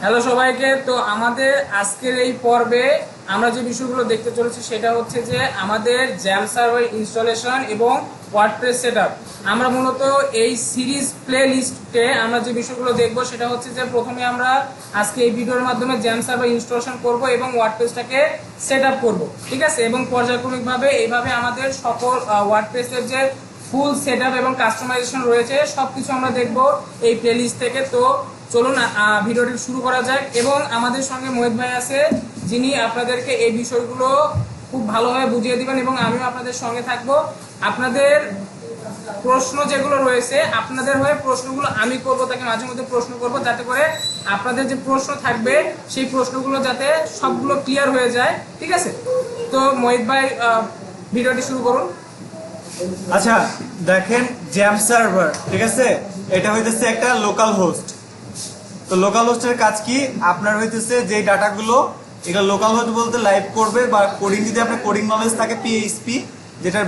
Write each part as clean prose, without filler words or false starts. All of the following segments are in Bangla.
হ্যালো সবাইকে। তো আমাদের আজকের এই পর্বে আমরা যে বিষয়গুলো দেখতে চলেছি সেটা হচ্ছে যে আমাদের জ্যাম সার্ভার ইনস্টলেশন এবং ওয়ার্ডপ্রেস সেটআপ। আমরা মূলত এই সিরিজ প্লে লিস্টে আমরা যে বিষয়গুলো দেখব সেটা হচ্ছে যে প্রথমে আমরা আজকে এই ভিডিওর মাধ্যমে জ্যাম সার্ভার ইনস্টলেশন করব এবং ওয়ার্ডপ্রেসটাকে সেটআপ করব, ঠিক আছে। এবং পর্যায়ক্রমিকভাবে এইভাবে আমাদের সকল ওয়ার্ডপ্রেসের যে ফুল সেটআপ এবং কাস্টমাইজেশন রয়েছে সবকিছু আমরা দেখব এই প্লে লিস্ট থেকে। তো চলুন ভিডিওটি শুরু করা যাক। এবং আমাদের সঙ্গে মোহিত ভাই আছে, যিনি আপনাদেরকে এই বিষয়গুলো খুব ভালোভাবে বুঝিয়ে দিবেন এবং আমিও আপনাদের সঙ্গে থাকবো। আপনাদের প্রশ্ন যেগুলো রয়েছে আপনাদের হয়ে প্রশ্নগুলো আমি করব, তাকে মাঝে মধ্যে প্রশ্ন করব, যাতে করে আপনাদের যে প্রশ্ন থাকবে সেই প্রশ্নগুলো যাতে সবগুলো ক্লিয়ার হয়ে যায়, ঠিক আছে। তো মোহিত ভাই ভিডিওটি শুরু করুন। আচ্ছা দেখেন, জ্যাম সার্ভার, ঠিক আছে, এটা হইতেছে একটা লোকাল হোস্ট। তো লোকাল হোস্টের কাজ কি? আপনার হইতেছে যে ডাটাগুলো, এটা লোকাল হোস্ট বলতে লাইভ করবে, বা কোডিং যদি আপনার কোডিং নলেজ থাকে পিএইচপি, যেটার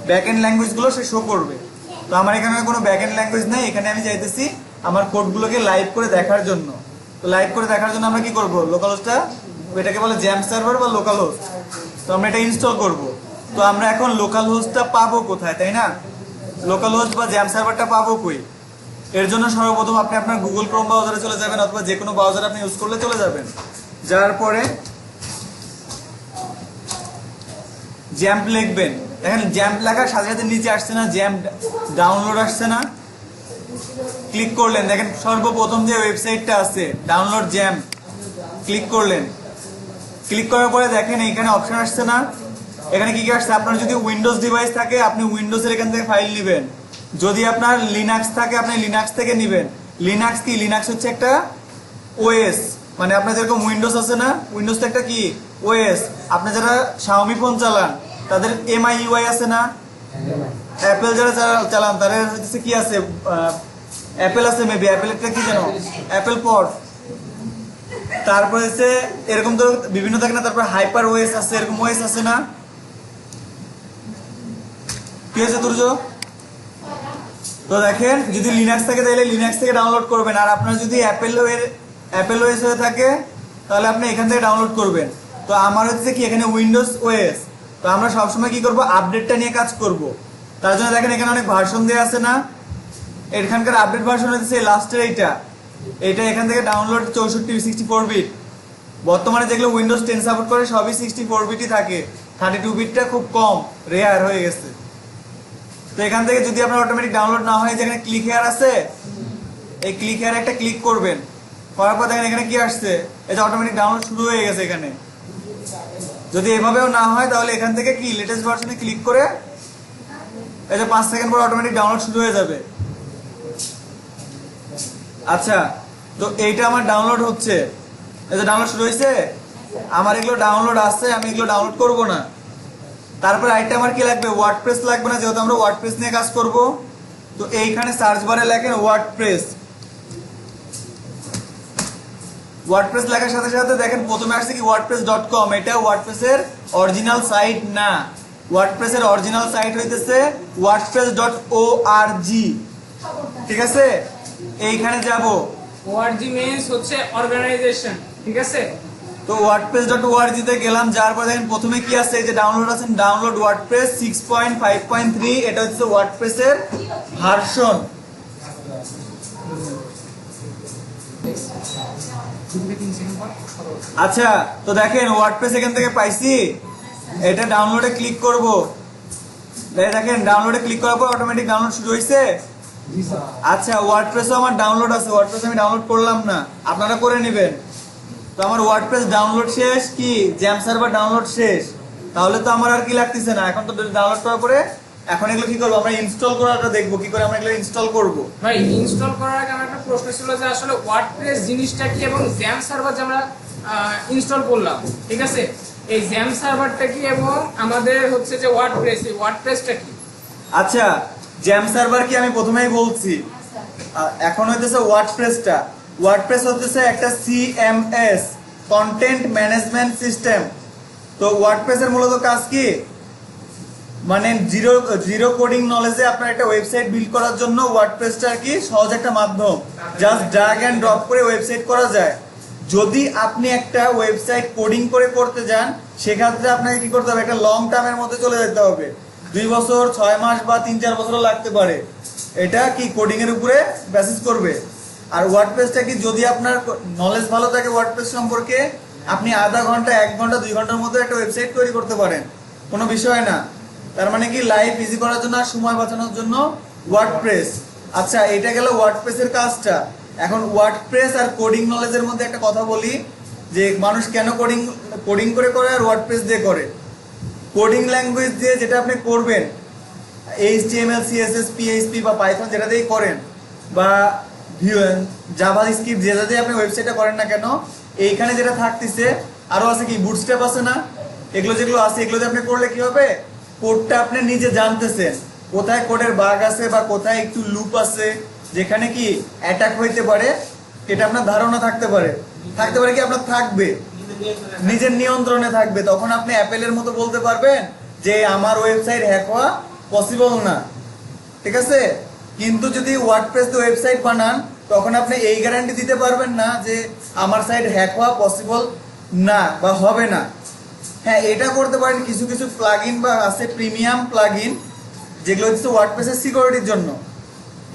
ব্যাক এন্ড ল্যাঙ্গুয়েজগুলো সে শো করবে। তো আমার এখানে কোনো ব্যাক এন্ড ল্যাঙ্গুয়েজ নেই, এখানে আমি চাইতেছি আমার কোডগুলোকে লাইভ করে দেখার জন্য। তো লাইভ করে দেখার জন্য আমরা কি করব? লোকাল হোস্টটা, এটাকে বলে জ্যাম সার্ভার বা লোকাল হোস্ট। তো আমরা এটা ইনস্টল করব। তো আমরা এখন লোকাল হোস্টটা পাবো কোথায়, তাই না? লোকাল হোস্ট বা জ্যাম সার্ভারটা পাবো কই? এর জন্য সর্বপ্রথম আপনি আপনার গুগল ক্রোম ব্রাউজারে চলে যাবেন, অথবা যে কোনো ব্রাউজার আপনি ইউজ করলে চলে যাবেন। যাওয়ার পরে জ্যাম্প লিখবেন। দেখেন জ্যাম্প লেখার সাথে সাথে নিচে আসছে না জ্যাম্প ডাউনলোড আসছে না? ক্লিক করলেন, দেখেন সর্বপ্রথম যে ওয়েবসাইটটা আছে ডাউনলোড জ্যাম্প, ক্লিক করলেন। ক্লিক করার পরে দেখেন এইখানে অপশন আসছে না? এখানে কি কি আসছে? আপনার যদি উইন্ডোজ ডিভাইস থাকে আপনি উইন্ডোজের এখান থেকে ফাইল নেবেন, যদি আপনার লিনাক্স থাকে আপনি লিনাক্স থেকে নেবেন। লিনাক্স কি? লিনাক্স হচ্ছে একটা ওএস, মানে আপনার যেরকম উইন্ডোজ আছে না, উইন্ডোজ তো একটা কি ওএস। আপনি যারা শাওমি ফোন চালান তাদের এমআইইউআই আছে না? অ্যাপেল যারা চালান তাদের হচ্ছে কি আছে? অ্যাপেল আছে, মেবি অ্যাপেলটা কি জানো, অ্যাপেল পড। তারপরে হচ্ছে এরকম তো বিভিন্ন থাকে না, তারপর হাইপার ওএস আছে, এরকম ওএস আছে না? কি আছে তুর্য? তো দেখেন যদি লিনাক্স থাকে তাহলে লিনাক্স থেকে ডাউনলোড করবেন, আর আপনার যদি অ্যাপেল ওএস হয়ে থাকে তাহলে আপনি এখান থেকে ডাউনলোড করবেন। তো আমার হচ্ছে কি এখানে উইন্ডোজ ওএস। তো আমরা সবসময় কি করব? আপডেটটা নিয়ে কাজ করব। তার জন্য দেখেন এখানে অনেক ভার্সন দেওয়া আছে না? এখানকার আপডেট ভার্সন হচ্ছে লাস্টের এইটা এখান থেকে ডাউনলোড 64 বিট। বর্তমানে যেগুলো উইন্ডোজ 10 সাপোর্ট করে সবই 64 বিটই থাকে, 32 বিটটা খুব কম, রেয়ার হয়ে গেছে। তো এখান থেকে যদি আপনার অটোমেটিক ডাউনলোড না হয়, যেখানে ক্লিক হেয়ার আছে, এই ক্লিক হেয়ার একটা ক্লিক করবেন। করার পর দেখেন এখানে কি আসছে, এই যে অটোমেটিক ডাউনলোড শুরু হয়ে গেছে এখানে। যদি এভাবেও না হয় তাহলে এখান থেকে কি লেটেস্ট ভার্সনে ক্লিক করে এই যে 5 সেকেন্ড পর অটোমেটিক ডাউনলোড শুরু হয়ে যাবে। আচ্ছা, তো এইটা আমার ডাউনলোড হচ্ছে, এই যে ডাউনলোড শুরু হয়েছে। আমার এগুলো ডাউনলোড আছে, আমি এগুলো ডাউনলোড করব না। তারপর আইটা আমার কি লাগবে? ওয়ার্ডপ্রেস লাগবে না, যেহেতু আমরা ওয়ার্ডপ্রেস নিয়ে কাজ করব। তো এইখানে সার্চ বারে লেখেন ওয়ার্ডপ্রেস। ওয়ার্ডপ্রেস লেখার সাথে সাথে দেখেন প্রথমে আসছে কি wordpress.com। এটা ওয়ার্ডপ্রেসের অরিজিনাল সাইট না, ওয়ার্ডপ্রেসের অরিজিনাল সাইট হইতেছে wordpress.org, ঠিক আছে। এইখানে যাব, org means হচ্ছে অর্গানাইজেশন, ঠিক আছে। তো wordpress.org তে গেলাম। যার পর দেখেন প্রথমে কি আছে, এই যে ডাউনলোড আছেন, ডাউনলোড ওয়ার্ডপ্রেস 6.5.3। এটা হচ্ছে ওয়ার্ডপ্রেসের ভার্সন। আচ্ছা, তো দেখেন ওয়ার্ডপ্রেস এখান থেকে পাইছি, এটা ডাউনলোডে ক্লিক করব। দেখেন ডাউনলোডে ক্লিক করার পর অটোমেটিক ডাউনলোড শুরু হয়েছে। আচ্ছা, ওয়ার্ডপ্রেসও আমার ডাউনলোড আছে, ওয়ার্ডপ্রেস আমি ডাউনলোড করলাম না, আপনারা করে নেবেন। তো আমার ওয়ার্ডপ্রেস ডাউনলোড শেষ, কি জ্যাম সার্ভার ডাউনলোড শেষ। তাহলে তো আমার আর কি লাগতেছে না, এখন তো ডাউনলোড করার পরে এখন এগুলো কি করবো? আমরা ইনস্টল করাটা দেখবো, কি করে আমরা এগুলো ইনস্টল করব। ভাই, ইনস্টল করার আগে আমার একটা প্রশ্ন ছিল যে আসলে ওয়ার্ডপ্রেস জিনিসটা কি এবং জ্যাম সার্ভার যে আমরা ইনস্টল করলাম, ঠিক আছে, এই জ্যাম সার্ভারটা কি এবং আমাদের হচ্ছে যে ওয়ার্ডপ্রেস, এই ওয়ার্ডপ্রেসটা কি? আচ্ছা, জ্যাম সার্ভার কি আমি প্রথমেই বলছি। এখন হইতেছে ওয়ার্ডপ্রেসটা। ওয়ার্ডপ্রেস হচ্ছে একটা সিএমএস, কন্টেন্ট ম্যানেজমেন্ট সিস্টেম। তো ওয়ার্ডপ্রেসের মূলত কাজ কি? মানে জিরো জিরো কোডিং নলেজে আপনার একটা ওয়েবসাইট বিল্ড করার জন্য ওয়ার্ডপ্রেসটা কি সহজ একটা মাধ্যম, জাস্ট ড্র্যাগ অ্যান্ড ড্রপ করে ওয়েবসাইট করা যায়। যদি আপনি একটা ওয়েবসাইট কোডিং করে করতে যান সেক্ষেত্রে আপনাকে কি করতে হবে, একটা লং টার্মের মধ্যে চলে যেতে হবে, 2 বছর 6 মাস বা 3-4 বছরও লাগতে পারে। এটা কি কোডিং এর উপরে বেসিস করবে। আর ওয়ার্ডপ্রেসটা কি যদি আপনার নলেজ ভালো থাকে ওয়ার্ডপ্রেস সম্পর্কে, আপনি আধা ঘন্টা 1 ঘন্টা 2 ঘন্টার মধ্যে একটা ওয়েবসাইট তৈরি করতে পারেন, কোনো বিষয় না। তার মানে কি লাইফ ইজি করার জন্য আর সময় বাঁচানোর জন্য ওয়ার্ডপ্রেস। আচ্ছা, এটা গেল ওয়ার্ডপ্রেসের কাজটা। এখন ওয়ার্ডপ্রেস আর কোডিং নলেজের মধ্যে একটা কথা বলি, যে মানুষ কেন কোডিং কোডিং করে আর ওয়ার্ডপ্রেস দিয়ে করে। কোডিং ল্যাঙ্গুয়েজ দিয়ে যেটা আপনি করবেন, HTML CSS PHP বা পাইথন যেটা দিয়েই করেন, বা জাভা স্ক্রিপ্ট যেটা দিয়ে আপনি ওয়েবসাইটটা করেন না কেন, এইখানে যেটা থাকতেছে আরো আছে কি বুটস্ট্র্যাপ আছে না, এগুলো যেগুলো আছে এগুলো দিয়ে আপনি করলে কি হবে, কোডটা আপনি নিজে জানতেছেন কোথায় কোডের বাগ আছে বা কোথায় একটু লুপ আছে যেখানে কি অ্যাটাক হইতে পারে, এটা আপনার ধারণা থাকতে পারে কি আপনার থাকবে, নিজের নিয়ন্ত্রণে থাকবে। তখন আপনি অ্যাপেলের মতো বলতে পারবেন যে আমার ওয়েবসাইট হ্যাক হওয়া পসিবল না, ঠিক আছে। কিন্তু যদি ওয়ার্ডপ্রেস দিয়ে ওয়েবসাইট বানান তখন আপনি এই গ্যারান্টি দিতে পারবেন না যে আমার সাইট হ্যাক হওয়া পসিবল না বা হবে না। হ্যাঁ, এটা করতে পারেন, কিছু কিছু প্লাগইন বা আছে প্রিমিয়াম প্লাগইন যেগুলো হচ্ছে ওয়ার্ডপ্রেসের সিকিউরিটির জন্য।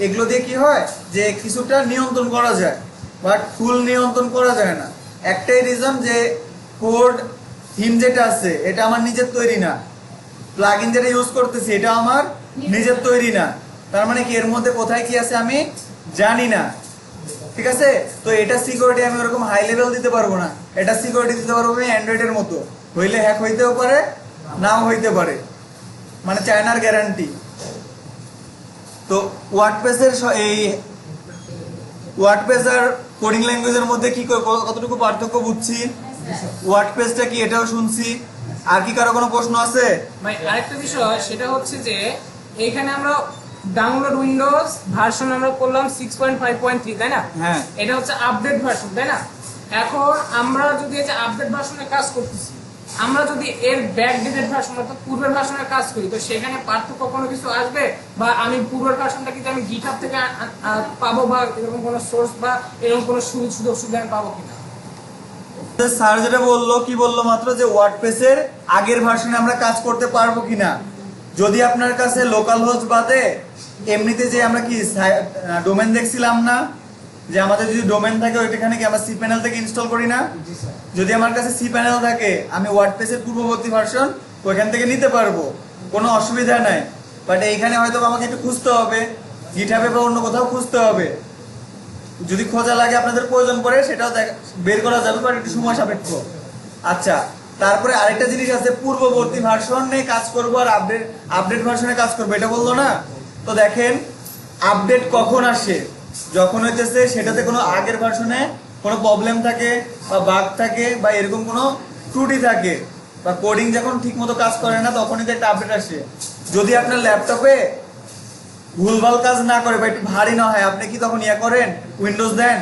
এগুলো দিয়ে কি হয় যে কিছুটা নিয়ন্ত্রণ করা যায়, বাট ফুল নিয়ন্ত্রণ করা যায় না। একটাই রিজন যে কোড থিম যেটা আছে এটা আমার নিজের তৈরি না, প্লাগইন যেটা ইউজ করতেছি এটা আমার নিজের তৈরি না। তার মানে কি এর মধ্যে কোথায় কি আছে আমি জানি না, ঠিক আছে। তো এটা সিকিউরিটি আমি ওরকম হাই লেভেল দিতে পারবো না, এটা সিকিউরিটি দিতে পারবো আমি অ্যান্ড্রয়েডের মতো, হইলে হ্যাক হইতেও পারে নাও হইতে পারে, মানে চায়নার গ্যারান্টি। তো ওয়ার্ডপ্রেসের এই ওয়ার্ডপ্রেস আর কোডিং ল্যাঙ্গুয়েজের মধ্যে কি কতটুকু পার্থক্য বুঝছি, ওয়ার্ডপ্রেসটা কি এটাও শুনছি। আর কি কারো কোনো প্রশ্ন আছে? ভাই আরেকটা বিষয় সেটা হচ্ছে যে এইখানে আমরা ডাউনলোড উইন্ডোজ ভার্সন আমরা করলাম 6.5.3, তাই না? হ্যাঁ, এটা হচ্ছে আপডেট ভার্সন, তাই না? এখন আমরা যদি এই যে আপডেট ভার্সনে কাজ করতেছি, আমরা যদি এর ব্যাকডেটেড ভার্সন অর্থাৎ পূর্বের ভার্সনের কাজ করি, তো সেখানে পার্থক্য কোনো কিছু আসবে? বা আমি পূর্বের ভার্সনটা কিন্তু আমি গিটহাব থেকে পাবো, বা এরকম কোনো সোর্স বা এরকম কোনো সুযোগ সুবিধা আমি পাবো কিনা? স্যার যেটা বললো, কি বললো মাত্র, যে ওয়ার্ডপ্রেসের আগের ভার্সনে আমরা কাজ করতে পারবো কিনা। যদি আপনার কাছে লোকাল হোস্ট বাদে এমনিতে যে আমরা কি ডোমেন দেখছিলাম না, যে আমাদের যদি ডোমেন থাকে ওইখানে কি আমরা cPanel থেকে ইনস্টল করি না, যদি আমার কাছে cPanel থাকে আমি ওয়ার্ডপ্রেসের পূর্ববর্তী ভার্সন ওইখান থেকে নিতে পারবো, কোনো অসুবিধা নাই। বাট এইখানে হয়তো আমাকে একটু খুঁজতে হবে, গিটহাবে বা অন্য কোথাও খুঁজতে হবে। যদি খোঁজা লাগে আপনাদের প্রয়োজন পড়ে সেটাও বের করা যাবে, বাট একটু সময় সাপেক্ষ। আচ্ছা, তারপরে আরেকটা জিনিস আছে, পূর্ববর্তী ভার্সনে কাজ করবো আর আপডেট ভার্সনে কাজ করবো, এটা বললো না। তো দেখেন, আপডেট কখন আসে, যখন হইতেছে সেটাতে কোনো আগের ভার্সনে কোনো প্রবলেম থাকে বা বাগ থাকে বা এরকম কোনো ত্রুটি থাকে বা কোডিং যখন ঠিক মতো কাজ করে না, তখনই তো একটা আপডেট আসে। যদি আপনার ল্যাপটপে ভুলভাল কাজ না করে বা একটু ভারী না হয়, আপনি কি তখন ইয়া করেন, উইন্ডোজ দেন?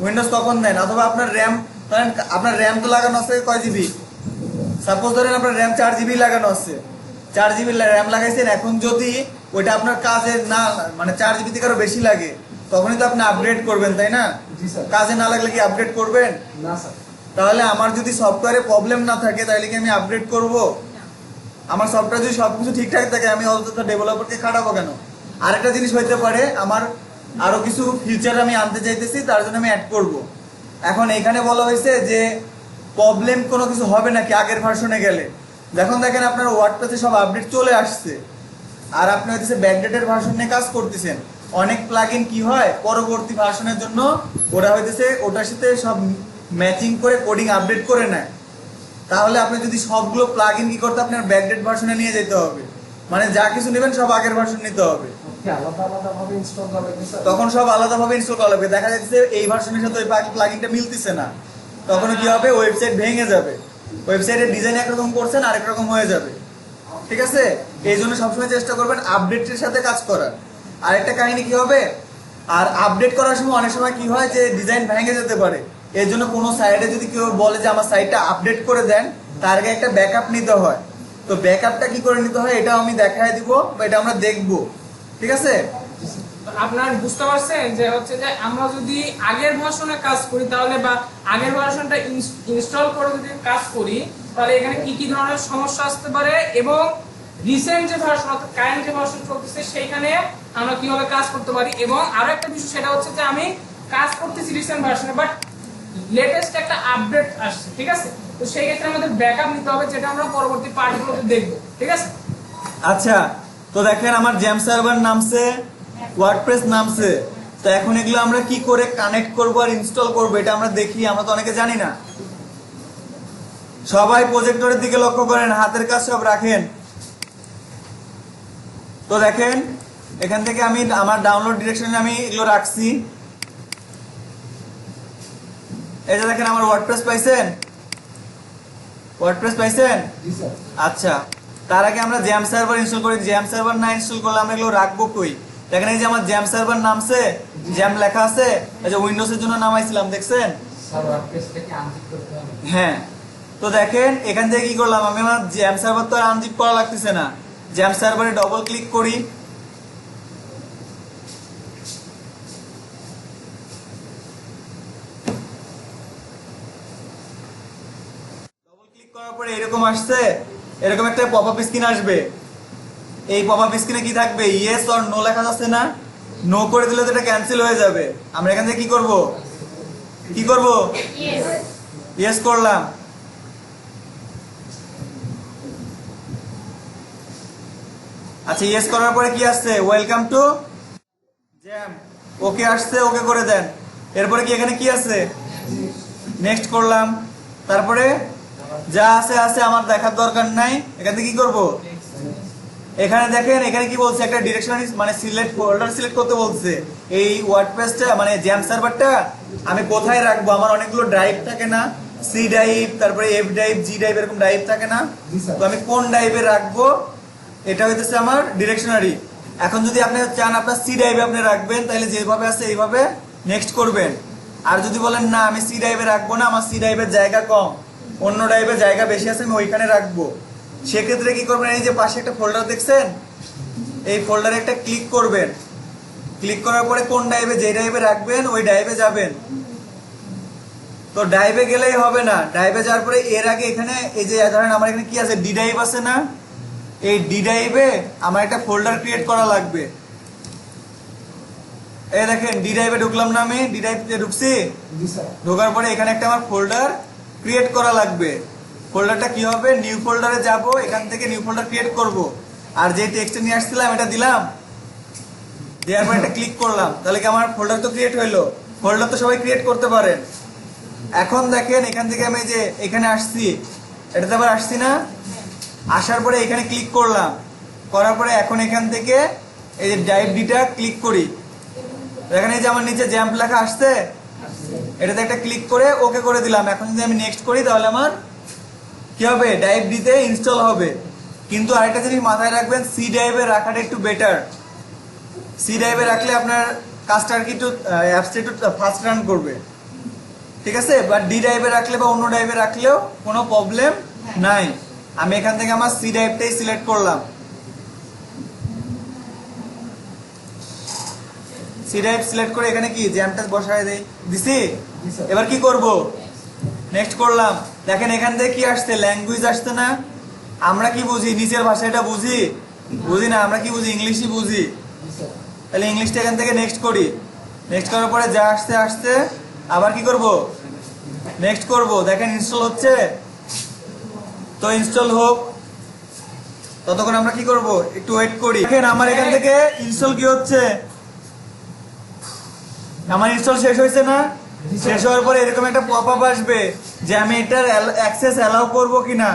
উইন্ডোজ তখন দেন। অথবা আপনার র্যাম, ধরেন আপনার র্যাম তো লাগানো আছে কয় জিবি, সাপোজ ধরেন আপনার র্যাম 4 জিবি লাগানো আছে, 4 জিবি র্যাম লাগাইছেন। এখন যদি ওইটা আপনার কাজে না, মানে 4 জিবি থেকে আরো বেশি লাগে, তখনই তো আপনি আপগ্রেড করবেন, তাই না? কাজে না লাগলে কি আপগ্রেড করবেন না? স্যার, তাহলে আমার যদি সফটওয়্যারে প্রবলেম না থাকে তাহলে কি আমি আপগ্রেড করব? আমার সফটওয়্যার যদি সবকিছু ঠিকঠাক থাকে আমি অন্তত ডেভেলপারকে খাটাবো কেন? আরেকটা জিনিস হইতে পারে, আমার আরো কিছু ফিচার আমি আনতে চাইতেছি, তার জন্য আমি অ্যাড করব। এখন এখানে বলা হয়েছে যে প্রবলেম কোনো কিছু হবে নাকি আগের ভার্সনে গেলে। যখন দেখেন আপনার ওয়ার্ডপ্রেসে সব আপডেট চলে আসছে আর আপনি হচ্ছে ব্যাকডেটেড ভার্সন নিয়ে কাজ করতেছেন, অনেক প্লাগইন কি হয় পরবর্তী ভার্সনের জন্য ওরা হইতেছে ওটার সাথে সব ম্যাচিং করে কোডিং আপডেট করে নেয়। তাহলে আপনি যদি সবগুলো প্লাগইন কি করতে আপনার ব্যাকডেট ভার্সনে নিয়ে যেতে হবে, মানে যা কিছু নেবেন সব আগের ভার্সন নিতে হবে, তখন সব আলাদাভাবে ইনস্টল করা লাগবে। দেখা যাচ্ছে এই ভার্সনের সাথে ওই প্লাগইনটা মিলতেছে না, তখন কি হবে, ওয়েবসাইট ভেঙে যাবে, ওয়েবসাইটের ডিজাইন একরকম করছেন আরেক রকম হয়ে যাবে, ঠিক আছে। এই জন্য সবসময় চেষ্টা করবেন আপডেটের সাথে কাজ করার। আরেকটা কাহিনী কি হবে, আর আপডেট করার সময় অনেক সময় কি হয় যে ডিজাইন ভেঙে যেতে পারে। এর জন্য কোনো সাইটে যদি কেউ বলে যে আমার সাইটটা আপডেট করে দেন, তার আগে একটা ব্যাকআপ নিতে হয়। তো ব্যাকআপটা কি করে নিতে হয় এটাও আমি দেখায় দিব বা এটা আমরা দেখব, ঠিক আছে? তো আপনার বুঝতে পারছেন যে হচ্ছে যে আমরা যদি আগের ভার্সনে কাজ করি তাহলে বা আগের ভার্সনটা ইনস্টল করে যদি কাজ করি তাহলে এখানে কি কি ধরনের সমস্যা আসতে পারে এবং রিসেন্ট যে ভার্সন অর্থাৎ কারেন্ট যে ভার্সন চলতেছে সেইখানে আমরা কিভাবে কাজ করতে পারি। এবং আরো একটা বিষয় সেটা হচ্ছে যে আমি কাজ করতেছি রিসেন্ট ভার্সনে বাট লেটেস্ট একটা আপডেট আসছে, ঠিক আছে? তো সেই ক্ষেত্রে আমাদের ব্যাকআপ নিতে হবে, যেটা আমরা পরবর্তী পার্টগুলোতে দেখব, ঠিক আছে? আচ্ছা, তো দেখেন আমার জ্যাম সার্ভার নামছে, ওয়ার্ডপ্রেস নামছে। তো এখন এগুলো আমরা কি করে কানেক্ট করব আর ইনস্টল করব এটা আমরা দেখি, আমরা তো অনেকে জানি না। সবাই প্রজেক্টরের দিকে লক্ষ্য করেন, হাতের কাজ সব রাখেন। তো দেখেন এখান থেকে আমি আমার ডাউনলোড ডিরেকশনে আমি এগুলো রাখছি। এই যে দেখেন আমার ওয়ার্ডপ্রেস পাইছেন, ওয়ার্ডপ্রেস পাইছেন? আচ্ছা, তার আগে আমরা জ্যাম সার্ভার ইনস্টল করি। জ্যাম সার্ভার না ইনস্টল করলে আমরা এগুলো রাখবো কই? দেখেন এই যে আমার জ্যাম সার্ভার নামছে, জ্যাম লেখা আছে, এই যে উইন্ডোজের জন্য নামাইছিলাম, দেখছেন? হ্যাঁ, তো দেখেন এখান থেকে কি করলাম আমি, আমার জ্যাম সার্ভার তো আর আনজিপ করা লাগতেছে না। জ্যাম সার্ভারে ডবল ক্লিক করি, করার পরে এরকম আসছে, এরকম একটা পপআপ স্ক্রিন আসবে। এই পপআপ স্ক্রিনে কি থাকবে? ইয়েস অর নো লেখা আছে না? নো করে দিলে তো এটা ক্যান্সেল হয়ে যাবে। আমরা এখান থেকে কি করব? কি করব? ইয়েস করলাম। আচ্ছা, ইয়েস করার পরে কি আসছে? Welcome to jam. ওকে আসছে, ওকে করে দেন। এরপরে কি এখানে কি আছে? নেক্সট করলাম। তারপরে যা আছে আছে, আমার দেখার দরকার নাই। এখান থেকে কি করব? এখানে দেখেন এখানে কি বলছে, একটা ডিরেকশনারি মানে সিলেক্ট ফোল্ডার সিলেক্ট করতে বলছে। এই ওয়ার্ডপ্রেসটা মানে জ্যাম সার্ভারটা আমি কোথায় রাখবো? আমার অনেকগুলো ড্রাইভ থাকে না, সি ড্রাইভ, তারপরে এফ ড্রাইভ, জি ড্রাইভ, এরকম ড্রাইভ থাকে না? তো আমি কোন ড্রাইভে রাখবো এটা হইতেছে আমার ডিরেকশনারি। এখন যদি আপনি চান আপনার সি ড্রাইভে আপনি রাখবেন, তাহলে যেভাবে আছে এইভাবে নেক্সট করবেন। আর যদি বলেন না আমি সি ড্রাইভে রাখবো না, আমার সি ড্রাইভের জায়গা কম, অন্য ড্রাইভে জায়গা বেশি আছে, আমি ওইখানে রাখবো, সেক্ষেত্রে কি করবেন? এই যে পাশে একটা ফোল্ডার দেখছেন, এই ফোল্ডারে একটা ক্লিক করবেন। ক্লিক করার পরে কোন ড্রাইভে, যে ড্রাইভে রাখবেন ওই ড্রাইভে যাবেন। তো ড্রাইভে গেলেই হবে না, ড্রাইভে যাওয়ার পরে এর আগে এখানে এই যে ধরেন আমার এখানে কি আছে, ডি ড্রাইভ আছে না? এই ডি ড্রাইভে আমার একটা ফোল্ডার ক্রিয়েট করা লাগবে। এই দেখেন ডি ড্রাইভে ঢুকলাম না, আমি ডি ড্রাইভে ঢুকছি, ঢোকার পরে এখানে একটা আমার ফোল্ডার ক্রিয়েট করা লাগবে। ফোল্ডারটা কি হবে? নিউ ফোল্ডারে যাব, এখান থেকে নিউ ফোল্ডার ক্রিয়েট করব। আর যে টেক্সট নিয়ে আসছিলাম এটা দিলাম, দেওয়ার পর এটা ক্লিক করলাম, তাহলে কি আমার ফোল্ডার তো ক্রিয়েট হইলো। ফোল্ডার তো সবাই ক্রিয়েট করতে পারেন। এখন দেখেন এখান থেকে আমি যে এখানে আসছি, এটাতে আবার আসছি না, আসার পরে এখানে ক্লিক করলাম, করার পরে এখন এখান থেকে এই যে ড্রাইভ ডিটা ক্লিক করি। এখানে যে আমার নিচে জ্যাম্প লেখা আসছে, এটাতে একটা ক্লিক করে ওকে করে দিলাম। এখন যদি আমি নেক্সট করি তাহলে আমার কি হবে? ড্রাইভ ডিতে ইনস্টল হবে। কিন্তু আরেকটা জিনিস মাথায় রাখবেন, সি ড্রাইভে রাখাটা একটু বেটার। সি ড্রাইভে রাখলে আপনার কাজটা আর কি একটু অ্যাপসটা একটু ফাস্ট রান করবে, ঠিক আছে? বাট ডি ড্রাইভে রাখলে বা অন্য ড্রাইভে রাখলেও কোনো প্রবলেম নাই। আমি এখান থেকে আমার সি ড্রাইভটাই সিলেক্ট করলাম। সি ড্রাইভ সিলেক্ট করে এখানে কি জ্যামটা বসায় দিছি। এবার কি করব? নেক্সট করলাম। দেখেন এখান থেকে কি আসছে? ল্যাঙ্গুয়েজ আসছে না? আমরা কি বুঝি? নিচের ভাষাটা বুঝি? বুঝি না, আমরা কি বুঝি? ইংলিশই বুঝি। তাহলে ইংলিশটা এখান থেকে নেক্সট করি। নেক্সট করার পরে যা আসছে আসছে, আবার কি করব? নেক্সট করব। দেখেন ইনস্টল হচ্ছে, তো ইনস্টল হোক, ততক্ষণ আমরা কি করব? একটু ওয়েট করি। দেখেন আমার এখান থেকে ইনস্টল কি হচ্ছে, আমার ইনস্টল শেষ হয়েছে না? শেষ হওয়ার পরে এরকম একটা পপআপ আসবে যে আমি এটার অ্যাক্সেস অ্যালাউ করব কিনা।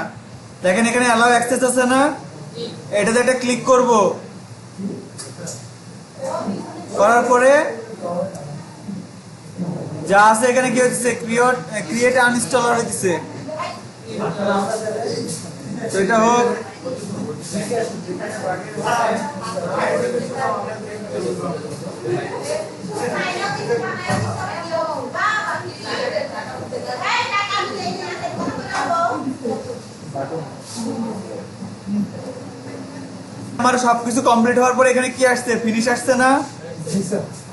দেখেন এখানে অ্যালাউ অ্যাক্সেস আছে না, এটাতে একটা ক্লিক করব। করার পরে যা আছে এখানে কি হচ্ছে, ক্রিয়েট আনইনস্টলার হইতেছে। তো এটা হোক। আমার সবকিছু কমপ্লিট হওয়ার পরে এখানে কি আসছে, ফিনিশ আসছে না?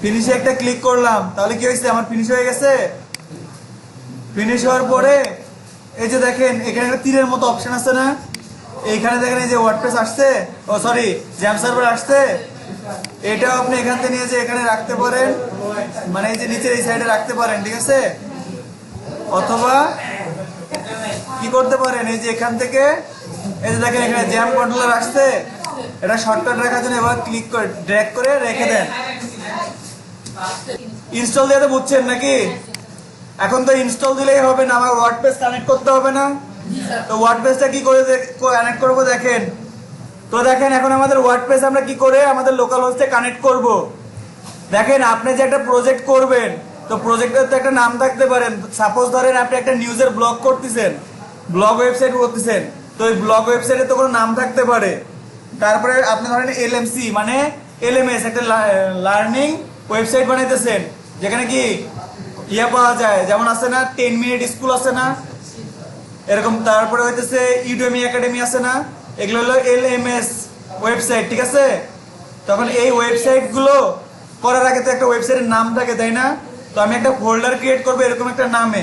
ফিনিশে একটা ক্লিক করলাম, তাহলে কি হয়েছে, আমার ফিনিশ হয়ে গেছে। ফিনিশ হওয়ার পরে এই যে দেখেন এখানে একটা তীরের মতো অপশন আছে না, এইখানে দেখেন এই যে ওয়ার্ডপ্রেস আসছে, ও সরি জ্যাম সার্ভার আসছে। এটাও আপনি এখান থেকে নিয়ে যে এখানে রাখতে পারেন, মানে এই যে নিচের এই সাইডে রাখতে পারেন, ঠিক আছে। অথবা কি করতে পারেন, এই যে এখান থেকে এই যে দেখেন এখানে জ্যাম কন্ট্রোলার আসছে, এটা শর্টকাট রাখার জন্য এবার ক্লিক করে ড্র্যাগ করে রেখে দেন। ইনস্টল দিয়ে তো বুঝছেন নাকি? এখন তো ইনস্টল দিলেই হবে না, আমার ওয়ার্ডপ্রেস কানেক্ট করতে হবে না? তো ওয়ার্ডপ্রেসটা কি করে কানেক্ট করব দেখেন। তো দেখেন এখন আমাদের ওয়ার্ডপ্রেস আমরা কি করে আমাদের লোকাল হোস্টে কানেক্ট করব। দেখেন আপনি যে একটা প্রজেক্ট করবেন, তো প্রজেক্টের তো একটা নাম থাকতে পারেন। সাপোজ ধরেন আপনি একটা নিউজের ব্লগ করতেছেন, ব্লগ ওয়েবসাইট করতেছেন, তো ওই ব্লগ ওয়েবসাইটে তো কোনো নাম থাকতে পারে। তারপরে আপনি ধরেন এলএমসি মানে এলএমএস একটা লার্নিং ওয়েবসাইট বানাইতেছেন, যেখানে কি ইয়া পাওয়া যায়, যেমন আছে না 10 মিনিট স্কুল আছে না এরকম, তারপরে হইতেছে ইউডেমি একাডেমি আছে না, এগুলো হলো এলএমএস ওয়েবসাইট, ঠিক আছে। তখন এই ওয়েবসাইটগুলো করার আগে তো একটা ওয়েবসাইটের নাম থাকে, তাই না? তো আমি একটা ফোল্ডার ক্রিয়েট করবো এরকম একটা নামে।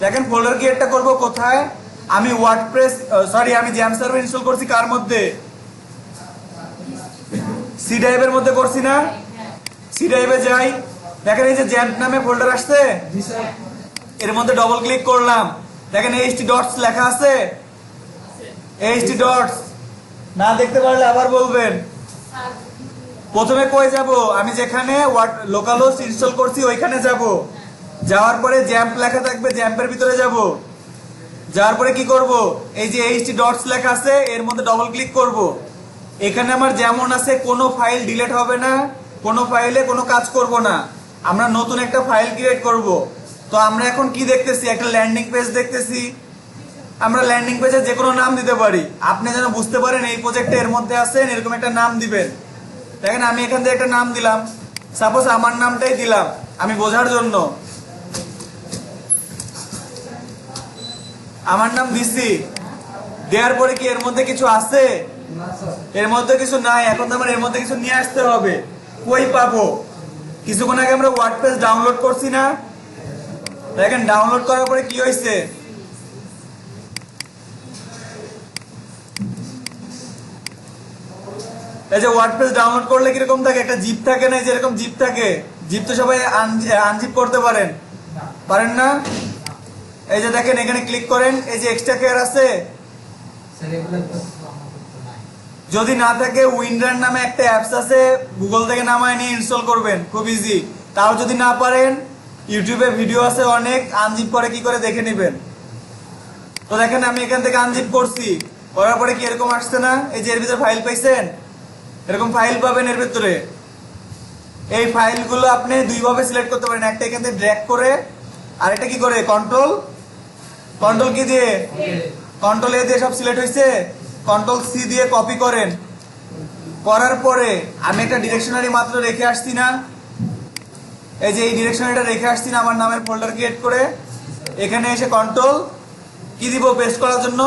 দেখেন ফোল্ডার ক্রিয়েটটা করবো কোথায়, আমি ওয়ার্ডপ্রেস সরি আমি জ্যাম সার্ভার ইনস্টল করছি কার মধ্যে, সি ড্রাইভের মধ্যে করছি না। সি ড্রাইভে যাই, দেখেন এই যে জ্যাম্প নামে ফোল্ডার আসছে, এর মধ্যে ডবল ক্লিক করলাম, দেখেন এইচটি ডটস লেখা আছে। এইচটি ডটস না দেখতে পারলে আবার বলবেন। প্রথমে কই যাব, আমি যেখানে লোকাল হোস্ট ইনস্টল করছি ওইখানে যাব, যাওয়ার পরে জ্যাম্প লেখা থাকবে, জ্যাম্পের ভিতরে যাব, যাওয়ার পরে কি করব, এই যে এইচটি ডটস লেখা আছে এর মধ্যে ডবল ক্লিক করব। এখানে আমার যেমন আছে কোনো ফাইল ডিলিট হবে না, কোনো ফাইলে কোনো কাজ করব না, আমরা নতুন একটা ফাইল ক্রিয়েট করব। তো আমরা এখন কি দেখতেছি, একটা ল্যান্ডিং পেজ দেখতেছি। আমরা ল্যান্ডিং পেজে যে কোনো নাম দিতে পারি, আপনি যেন বুঝতে পারেন এই প্রজেক্টে এর মধ্যে আছেন, এরকম একটা নাম দিবেন। দেখেন আমি এখান থেকে একটা নাম দিলাম, সাপোজ আমার নামটাই দিলাম আমি বোঝার জন্য, আমার নাম দিছি। দেওয়ার পরে কি এর মধ্যে কিছু আছে, এর মধ্যে কিছু নাই। এখন তো আমার এর মধ্যে কিছু নিয়ে আসতে হবে, কই পাবো? কিছুক্ষণ আগে আমরা ওয়ার্ডপ্রেস ডাউনলোড করছি না, দেখেন ডাউনলোড করার পরে কি হয়েছে, এই যে ওয়ার্ডপ্রেস ডাউনলোড করলে কিরকম থাকে, একটা জিপ থাকে না, যেরকম জিপ থাকে, জিপ তো সবাই আনজিপ করতে পারেন, পারেন না? এই যে দেখেন এখানে ক্লিক করেন, এই যে এক্সট্রা কেয়ার আছে, যদি না থাকে উইন্ডার নামে একটা অ্যাপস আছে, গুগল থেকে নামায় নিয়ে ইনস্টল করবেন, খুব ইজি। তাও যদি না পারেন ইউটিউবে ভিডিও আছে অনেক, আনজিপ করে কি করে দেখে নেবেন। তো দেখেন আমি এখান থেকে আনজিপ করছি, করার পরে কি এরকম আসছে না, এই যে এর ভিতরে ফাইল পাইছেন, এরকম ফাইল পাবেন এর ভিতরে। এই ফাইলগুলো আপনি দুইভাবে সিলেক্ট করতে পারেন, একটা এখান থেকে ড্র্যাগ করে, আর একটা কি করে কন্ট্রোল কি দিয়ে, কন্ট্রোল এ দিয়ে সব সিলেক্ট হয়েছে, কন্ট্রোল সি দিয়ে কপি করেন। করার পরে আমি একটা ডিরেকশনারি মাত্র রেখে আসছি না, এই যে এই ডিরেকশনারিটা রেখে আসছি না আমার নামের ফোল্ডার ক্রিয়েট করে, এখানে এসে কন্ট্রোল কি দিব পেস্ট করার জন্য,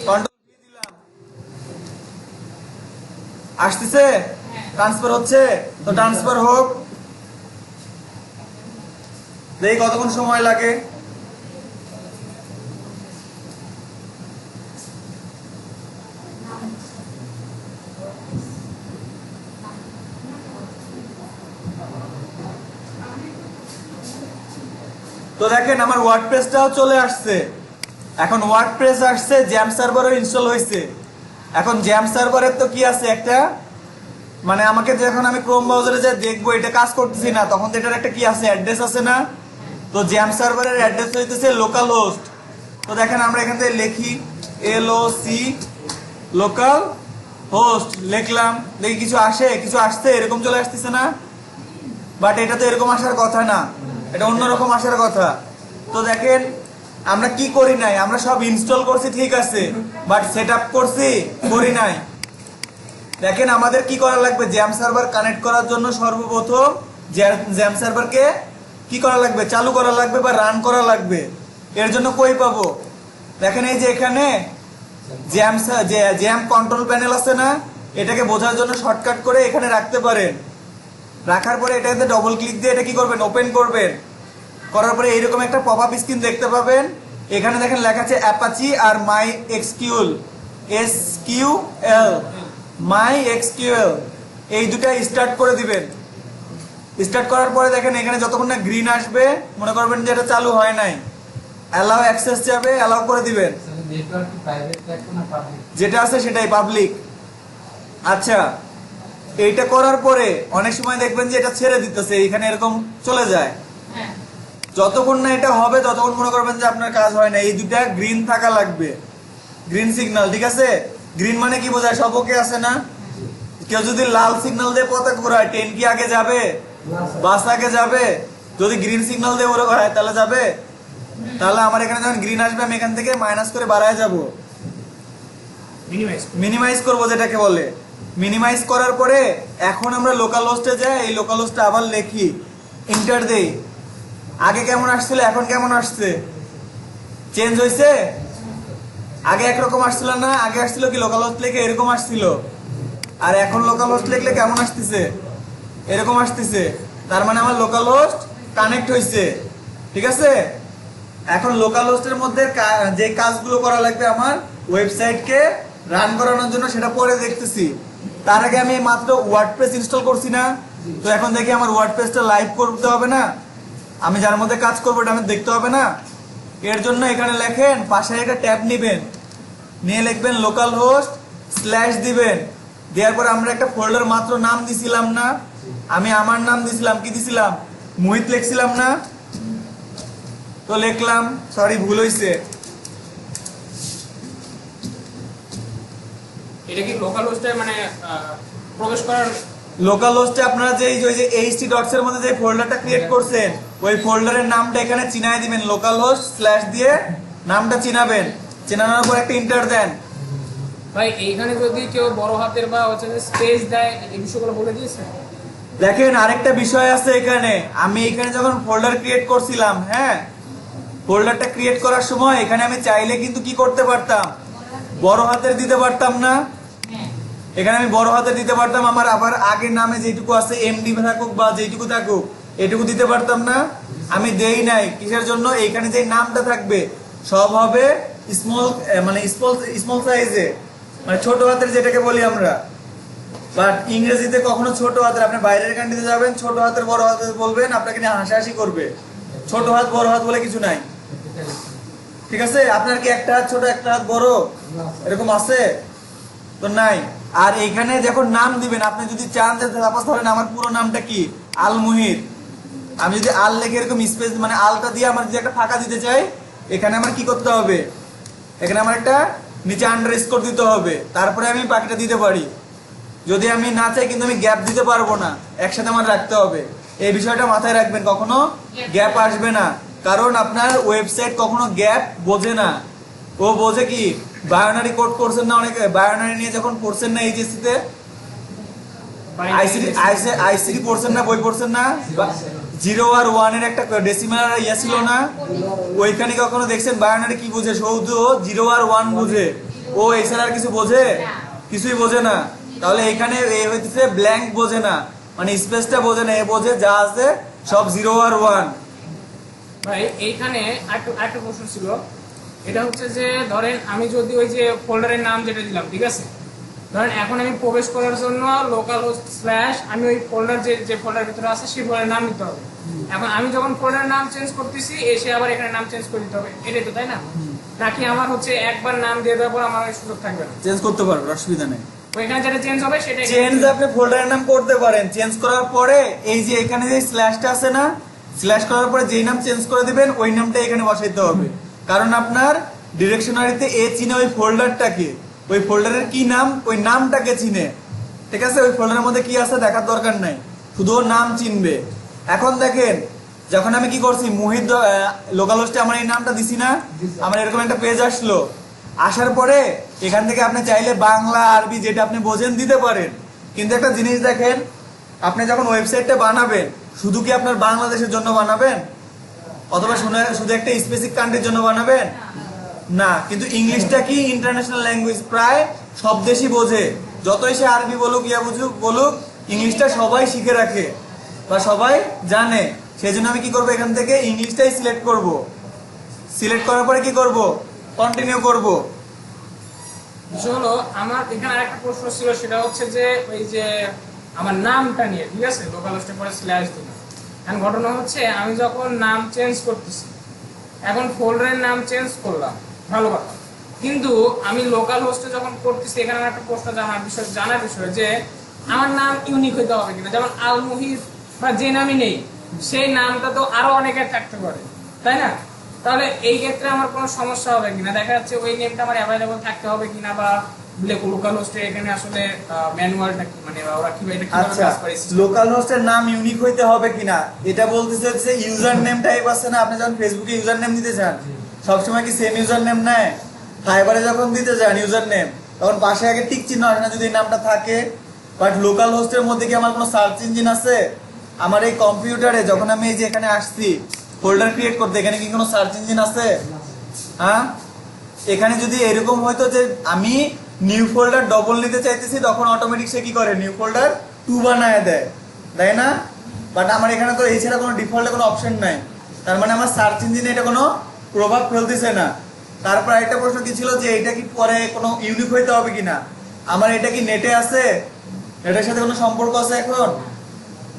কন্ট্রোল ভি দিলাম, আসতেছে, ট্রান্সফার হচ্ছে। তো ট্রান্সফার হোক, দেখি কতক্ষণ সময় লাগে। তো দেখেন আমার ওয়ার্ডপ্রেসটাও চলে আসছে, এখন ওয়ার্ডপ্রেস আসছে, জ্যাম সার্ভারও ইনস্টল হয়েছে। এখন জ্যাম সার্ভারের তো কি আছে একটা, মানে আমাকে যখন আমি ক্রোম ব্রাউজারে যে দেখবো এটা কাজ করতেছি না, তখন তো এটার একটা কি আছে, অ্যাড্রেস আছে না। তো জ্যাম সার্ভারের অ্যাড্রেস হইতেছে লোকাল হোস্ট। তো দেখেন আমরা এখান থেকে লিখি LOC লোকাল হোস্ট, লিখলাম, দেখি কিছু আসে, কিছু আসছে, এরকম চলে আসতেছে না। বাট এটা তো এরকম আসার কথা না, এটা অন্যরকম আসার কথা। তো দেখেন আমরা কি করি নাই, আমরা সব ইনস্টল করছি ঠিক আছে, বাট সেট আপ করছি করি নাই। দেখেন আমাদের কি করা লাগবে, জ্যাম সার্ভার কানেক্ট করার জন্য সর্বপ্রথম জ্যাম সার্ভারকে কি করা লাগবে, চালু করা লাগবে বা রান করা লাগবে। এর জন্য কই পাবো, দেখেন এই যে এখানে জ্যাম কন্ট্রোল প্যানেল আছে না, এটাকে বোঝার জন্য শর্টকাট করে এখানে রাখতে পারেন। রাখার পরে এটাতে ডবল ক্লিক দিয়ে এটা কি করবেন, ওপেন করবেন। করার পরে এইরকম একটা পপ আপ স্ক্রিন দেখতে পাবেন। এখানে দেখেন লেখা আছে অ্যাপাচি আর মাই এক্সকিউএল, মাই এক্সকিউএল, এই দুটা স্টার্ট করে দিবেন। স্টার্ট করার পরে দেখেন এখানে যতক্ষণ না গ্রিন আসবে মনে করবেন যে এটা চালু হয় নাই, অ্যালাউ অ্যাক্সেস যাবে, অ্যালাউ করে দিবেন। যেটা আছে সেটাই পাবলিক। আচ্ছা, এইটা করার পরে অনেক সময় দেখবেন যে এটা ছেড়ে দিতেছে, এখানে এরকম চলে যায়। যতক্ষণ না এটা হবে ততক্ষণ মনে করবেন যে আপনার কাজ হয় না। এই দুটা গ্রিন থাকা লাগবে, গ্রিন সিগন্যাল, ঠিক আছে? গ্রিন মানে কি বোঝায়, সব ওকে আছে না? কেউ যদি লাল সিগন্যাল দিয়ে পতাকা ঘোরায়, ট্রেন কি আগে যাবে? বাস আগে যাবে? যদি গ্রিন সিগন্যাল দিয়ে ওরা ঘোরায় তাহলে যাবে? তাহলে আমার এখানে যখন গ্রিন আসবে আমি এখান থেকে মাইনাস করে বাড়ায় যাব, মিনিমাইজ করব যেটাকে বলে। মিনিমাইজ করার পরে এখন আমরা লোকাল হোস্টে যাই, এই লোকাল হোস্টে আবার লিখি, এন্টার দেই। আগে কেমন আসছিল এখন কেমন আসছে? চেঞ্জ হয়েছে? আগে একরকম আসছিল না? আগে আসছিল কি লোকাল হোস্ট লিখে এরকম আসছিল, আর এখন লোকাল হোস্ট লিখলে কেমন আসতেছে? এরকম আসতেছে। তার মানে আমার লোকাল হোস্ট কানেক্ট হয়েছে, ঠিক আছে? এখন লোকাল হোস্টের মধ্যে যে কাজগুলো করা লাগবে আমার ওয়েবসাইটকে রান করানোর জন্য সেটা পরে দেখতেছি। তার আগে আমি মাত্র ওয়ার্ডপ্রেস ইনস্টল করছি না, তো এখন দেখি আমার ওয়ার্ডপ্রেসটা লাইভ করতে হবে না? আমি যার মধ্যে কাজ করবো এটা আমি দেখতে হবে না? এর জন্য এখানে লেখেন, পাশে একটা ট্যাব নেবেন, নিয়ে লিখবেন লোকাল হোস্ট স্ল্যাশ দিবেন। দেওয়ার পরে আমরা একটা ফোল্ডার মাত্র নাম দিছিলাম না? আমি আমার নাম দিছিলাম, কি দিছিলাম? মোহিত লিখছিলাম না? তো লিখলাম, সরি ভুল হয়েছে। এটা কি লোকাল হোস্টে মানে প্রবেশ করার? লোকাল হোস্টে আপনারা যে এইচটি ডটস এর মধ্যে যে ফোল্ডারটা ক্রিয়েট করছেন ওই ফোল্ডারের নামটা এখানে চিনায় দিবেন, লোকাল হোস্ট স্ল্যাশ দিয়ে নামটা চিনাবেন। চেনানোর পর একটা এন্টার দেন। ভাই এইখানে যদি কেউ বড় হাতের বা হচ্ছে যে স্পেস দেয়, এই বিষয়গুলো বলে দিয়েছে। দেখেন আরেকটা বিষয় আছে এখানে, আমি এখানে যখন ফোল্ডার ক্রিয়েট করছিলাম, হ্যাঁ, ফোল্ডারটা ক্রিয়েট করার সময় এখানে আমি চাইলে কিন্তু কি করতে পারতাম, বড় হাতের দিতে পারতাম না? এখানে আমি বড় হাতে দিতে পারতাম, আমার আবার আগের নামে যেটুকু আছে এমডি থাকুক বা যেটুকু থাকুক এটুকু দিতে পারতাম না? আমি দেই নাই। কিসের জন্য? এইখানে যে নামটা থাকবে সব হবে স্মল, মানে স্মল সাইজে, মানে ছোট হাতের যেটাকে বলি আমরা। বাট ইংরেজিতে কখনো ছোট হাতের, আপনি বাইরের কান্ট্রিতে যাবেন ছোট হাতের বড় হাতের বলবেন, আপনাকে নিয়ে হাসাহাসি করবে। ছোট হাত বড় হাত বলে কিছু নাই, ঠিক আছে? আপনার কি একটা হাত ছোট একটা হাত বড় এরকম আছে? তো নাই। আর এইখানে যখন নাম দিবেন, আপনি যদি চান যে সাপোজ ধরেন আমার পুরো নামটা কি আল মুহিত, আমি যদি আল লেখে এরকম স্পেস মানে আলটা দিয়ে আমার যদি একটা ফাঁকা দিতে চাই, এখানে আমার কি করতে হবে, এখানে আমার একটা নিচে আন্ডারস্কোর দিতে হবে, তারপরে আমি বাকিটা দিতে পারি। যদি আমি না চাই কিন্তু আমি গ্যাপ দিতে পারবো না, একসাথে আমার রাখতে হবে। এই বিষয়টা মাথায় রাখবেন, কখনো গ্যাপ আসবে না, কারণ আপনার ওয়েবসাইট কখনো গ্যাপ বোঝে না। ও বোঝে কি, বায়োনারি কোড করছেন না অনেকে, বায়োনারি নিয়ে যখন পড়ছেন না এইচএসসি তে, আইসিডি পড়ছেন না, বই পড়ছেন না, 0 আর 1 এর একটা ডেসিমাল ইয়া ছিল না? ওইখানে কখনো দেখছেন বায়োনারি কি বোঝে? শুধু 0 আর 1 বোঝে, ও এছাড়া আর কিছু বোঝে? কিছুই বোঝে না। তাহলে এখানে এ হইতেছে ব্ল্যাঙ্ক বোঝে না, মানে স্পেসটা বোঝে না, এ বোঝে যা আছে সব 0 আর 1। ভাই এইখানে আরেকটা প্রশ্ন ছিল, এটা হচ্ছে যে ধরেন আমি যদি ওই যে ফোল্ডারের নাম যেটা দিলাম, ঠিক আছে, ধরেন এখন আমি প্রবেশ করার জন্য লোকাল হোস্ট স্ল্যাশ আমি ওই ফোল্ডার যে ফোল্ডার ভিতরে আছে সেই ফোল্ডারের নাম দিতে হবে। এখন আমি যখন ফোল্ডারের নাম চেঞ্জ করতেছি এসে আবার এখানে নাম চেঞ্জ করে দিতে হবে, এটাই তো, তাই না? নাকি আমার হচ্ছে একবার নাম দিয়ে দেওয়ার পর আমার সুযোগ থাকবে না? চেঞ্জ করতে পারবেন, অসুবিধা নেই। ওইখানে যেটা চেঞ্জ হবে সেটা চেঞ্জ আপনি ফোল্ডারের নাম করতে পারেন। চেঞ্জ করার পরে এই যে এখানে যে স্ল্যাশটা আছে না, স্ল্যাশ করার পরে যেই নাম চেঞ্জ করে দিবেন ওই নামটা এখানে বসাইতে হবে, কারণ আপনার ডিরেকশনারিতে এ চিনে ওই ফোল্ডারটাকে, ওই ফোল্ডারের কি নাম ওই নামটাকে চিনে, ঠিক আছে? ওই ফোল্ডারের মধ্যে কি আছে দেখার দরকার নাই, শুধু ওর নাম চিনবে। এখন দেখেন যখন আমি কি করছি, মুহিত লোকাল হোস্টে আমার এই নামটা দিছি না, আমার এরকম একটা পেজ আসলো। আসার পরে এখান থেকে আপনি চাইলে বাংলা আরবি যেটা আপনি বোঝেন দিতে পারেন, কিন্তু একটা জিনিস দেখেন, আপনি যখন ওয়েবসাইটটা বানাবেন শুধু কি আপনার বাংলাদেশের জন্য বানাবেন অথবা শুধু একটা স্পেসিফিক কান্ট্রির জন্য বানাবেন? না। কিন্তু ইংলিশটা কি ইন্টারন্যাশনাল ল্যাঙ্গুয়েজ, প্রায় সব দেশই বোঝে। যতই সে আরবি বলুক ইয়া বুঝুক বলুক, ইংলিশটা সবাই শিখে রাখে বা সবাই জানে। সেই জন্য আমি কি করবো, এখান থেকে ইংলিশটাই সিলেক্ট করব। সিলেক্ট করার পরে কি করব, কন্টিনিউ করব। বিষয় হলো আমার এখানে আরেকটা প্রশ্ন ছিল, সেটা হচ্ছে যে ওই যে আমার নামটা নিয়ে, ঠিক আছে, লোকাল হোস্টে পরে স্ল্যাশ দিলাম। এখন ঘটনা হচ্ছে আমি যখন নাম চেঞ্জ করতেছি, এখন ফোল্ডারের নাম চেঞ্জ করলাম, ভালো কথা, কিন্তু আমি লোকাল হোস্টে যখন করতেছি, এখানে আমার একটা প্রশ্ন জানার বিষয় যে আমার নাম ইউনিক হইতে হবে কিনা। যেমন আল মুহিত বা যে নামই নেই, সেই নামটা তো আরো অনেকের থাকতে পারে, তাই না? তাহলে এই ক্ষেত্রে আমার কোনো সমস্যা হবে কিনা, দেখা যাচ্ছে ওই নেমটা আমার অ্যাভেলেবল থাকতে হবে কিনা, বা লোকাল হোস্টে এখানে আসলে ম্যানুয়ালটা কি, মানে ওরা কিভাবে এটা কিভাবে আচ্ছা, কাজ করে? লোকাল হোস্টের নাম ইউনিক হইতে হবে কিনা এটা বলতেছে হচ্ছে ইউজার নেম টাইপ আছে না, আপনি যখন ফেসবুকে ইউজার নেম দিতে চান সবসময় কি সেম ইউজার নেম নেয়? ফাইবারে যখন দিতে চান ইউজার নেম, তখন পাশে আগে টিক চিহ্ন আসে না যদি এই নামটা থাকে। বাট লোকাল হোস্টের মধ্যে কি আমার কোনো সার্চ ইঞ্জিন আছে? আমার এই কম্পিউটারে যখন আমি এই যে এখানে আসছি ফোল্ডার ক্রিয়েট করতে, এখানে কি কোনো সার্চ ইঞ্জিন আছে? হ্যাঁ, এখানে যদি এরকম হয়তো যে আমি নিউ ফোল্ডার ডবল নিতে চাইতেছি, তখন অটোমেটিক সে কি করে নিউ ফোল্ডার 2 বানায় দেয়, তাই না? বাট আমার এখানে তো এই ছাড়া কোনো ডিফল্টে কোনো অপশন নাই, তার মানে আমার সার্চ ইঞ্জিনে এটা কোনো প্রভাব ফেলতেছে না। তারপর আরেকটা প্রশ্ন কি ছিল যে এটা কি পরে কোনো ইউনিক হইতে হবে কিনা। আমার এটা কি নেটে আছে? নেটের সাথে কোনো সম্পর্ক আছে? এখন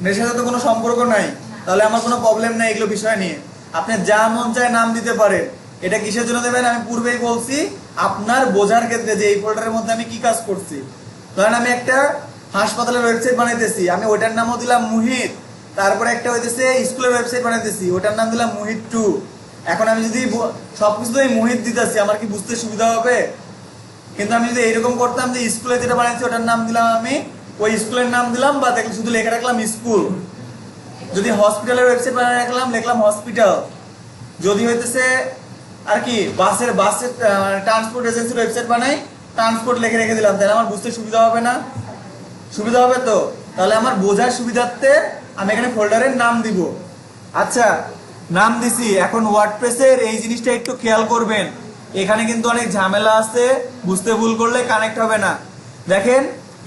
নেটের সাথে তো কোনো সম্পর্ক নাই, তাহলে আমার কোনো প্রবলেম নাই এগুলো বিষয় নিয়ে। আপনি যা মন চায় নাম দিতে পারেন। এটা কিসের জন্য দেবেন আমি পূর্বেই বলছি, আপনার বোঝার ক্ষেত্রে যে এই ফোল্ডারের মধ্যে আমি কি কাজ করছি। ধরেন আমি একটা হাসপাতালের ওয়েবসাইট বানাইতেছি, আমি ওইটার নামও দিলাম মুহিত, তারপরে একটা হইতেছে স্কুলের ওয়েবসাইট বানাইতেছি, ওটার নাম দিলাম মুহিত 2। এখন আমি যদি সবকিছু এই মুহিত দিতেছি, আমার কি বুঝতে সুবিধা হবে? কিন্তু আমি যদি এইরকম করতাম যে স্কুলে যেটা বানাইছি ওটার নাম দিলাম আমি ওই স্কুলের নাম দিলাম, বা দেখলে শুধু লেখা রাখলাম স্কুল। যদি হসপিটালের ওয়েবসাইট বানিয়ে রাখলাম, লিখলাম হসপিটাল। যদি হইতেছে আর কি বাসের ট্রান্সপোর্ট এজেন্সির ওয়েবসাইট বানাই, ট্রান্সপোর্ট লিখে রেখে দিলাম, তাহলে আমার বুঝতে সুবিধা হবে না? সুবিধা হবে তো। তাহলে আমার বোঝার সুবিধার্থে আমি এখানে ফোল্ডারের নাম দিব। আচ্ছা, নাম দিছি। এখন ওয়ার্ডপ্রেসের এই জিনিসটা একটু খেয়াল করবেন, এখানে কিন্তু অনেক ঝামেলা আছে, বুঝতে ভুল করলে কানেক্ট হবে না। দেখেন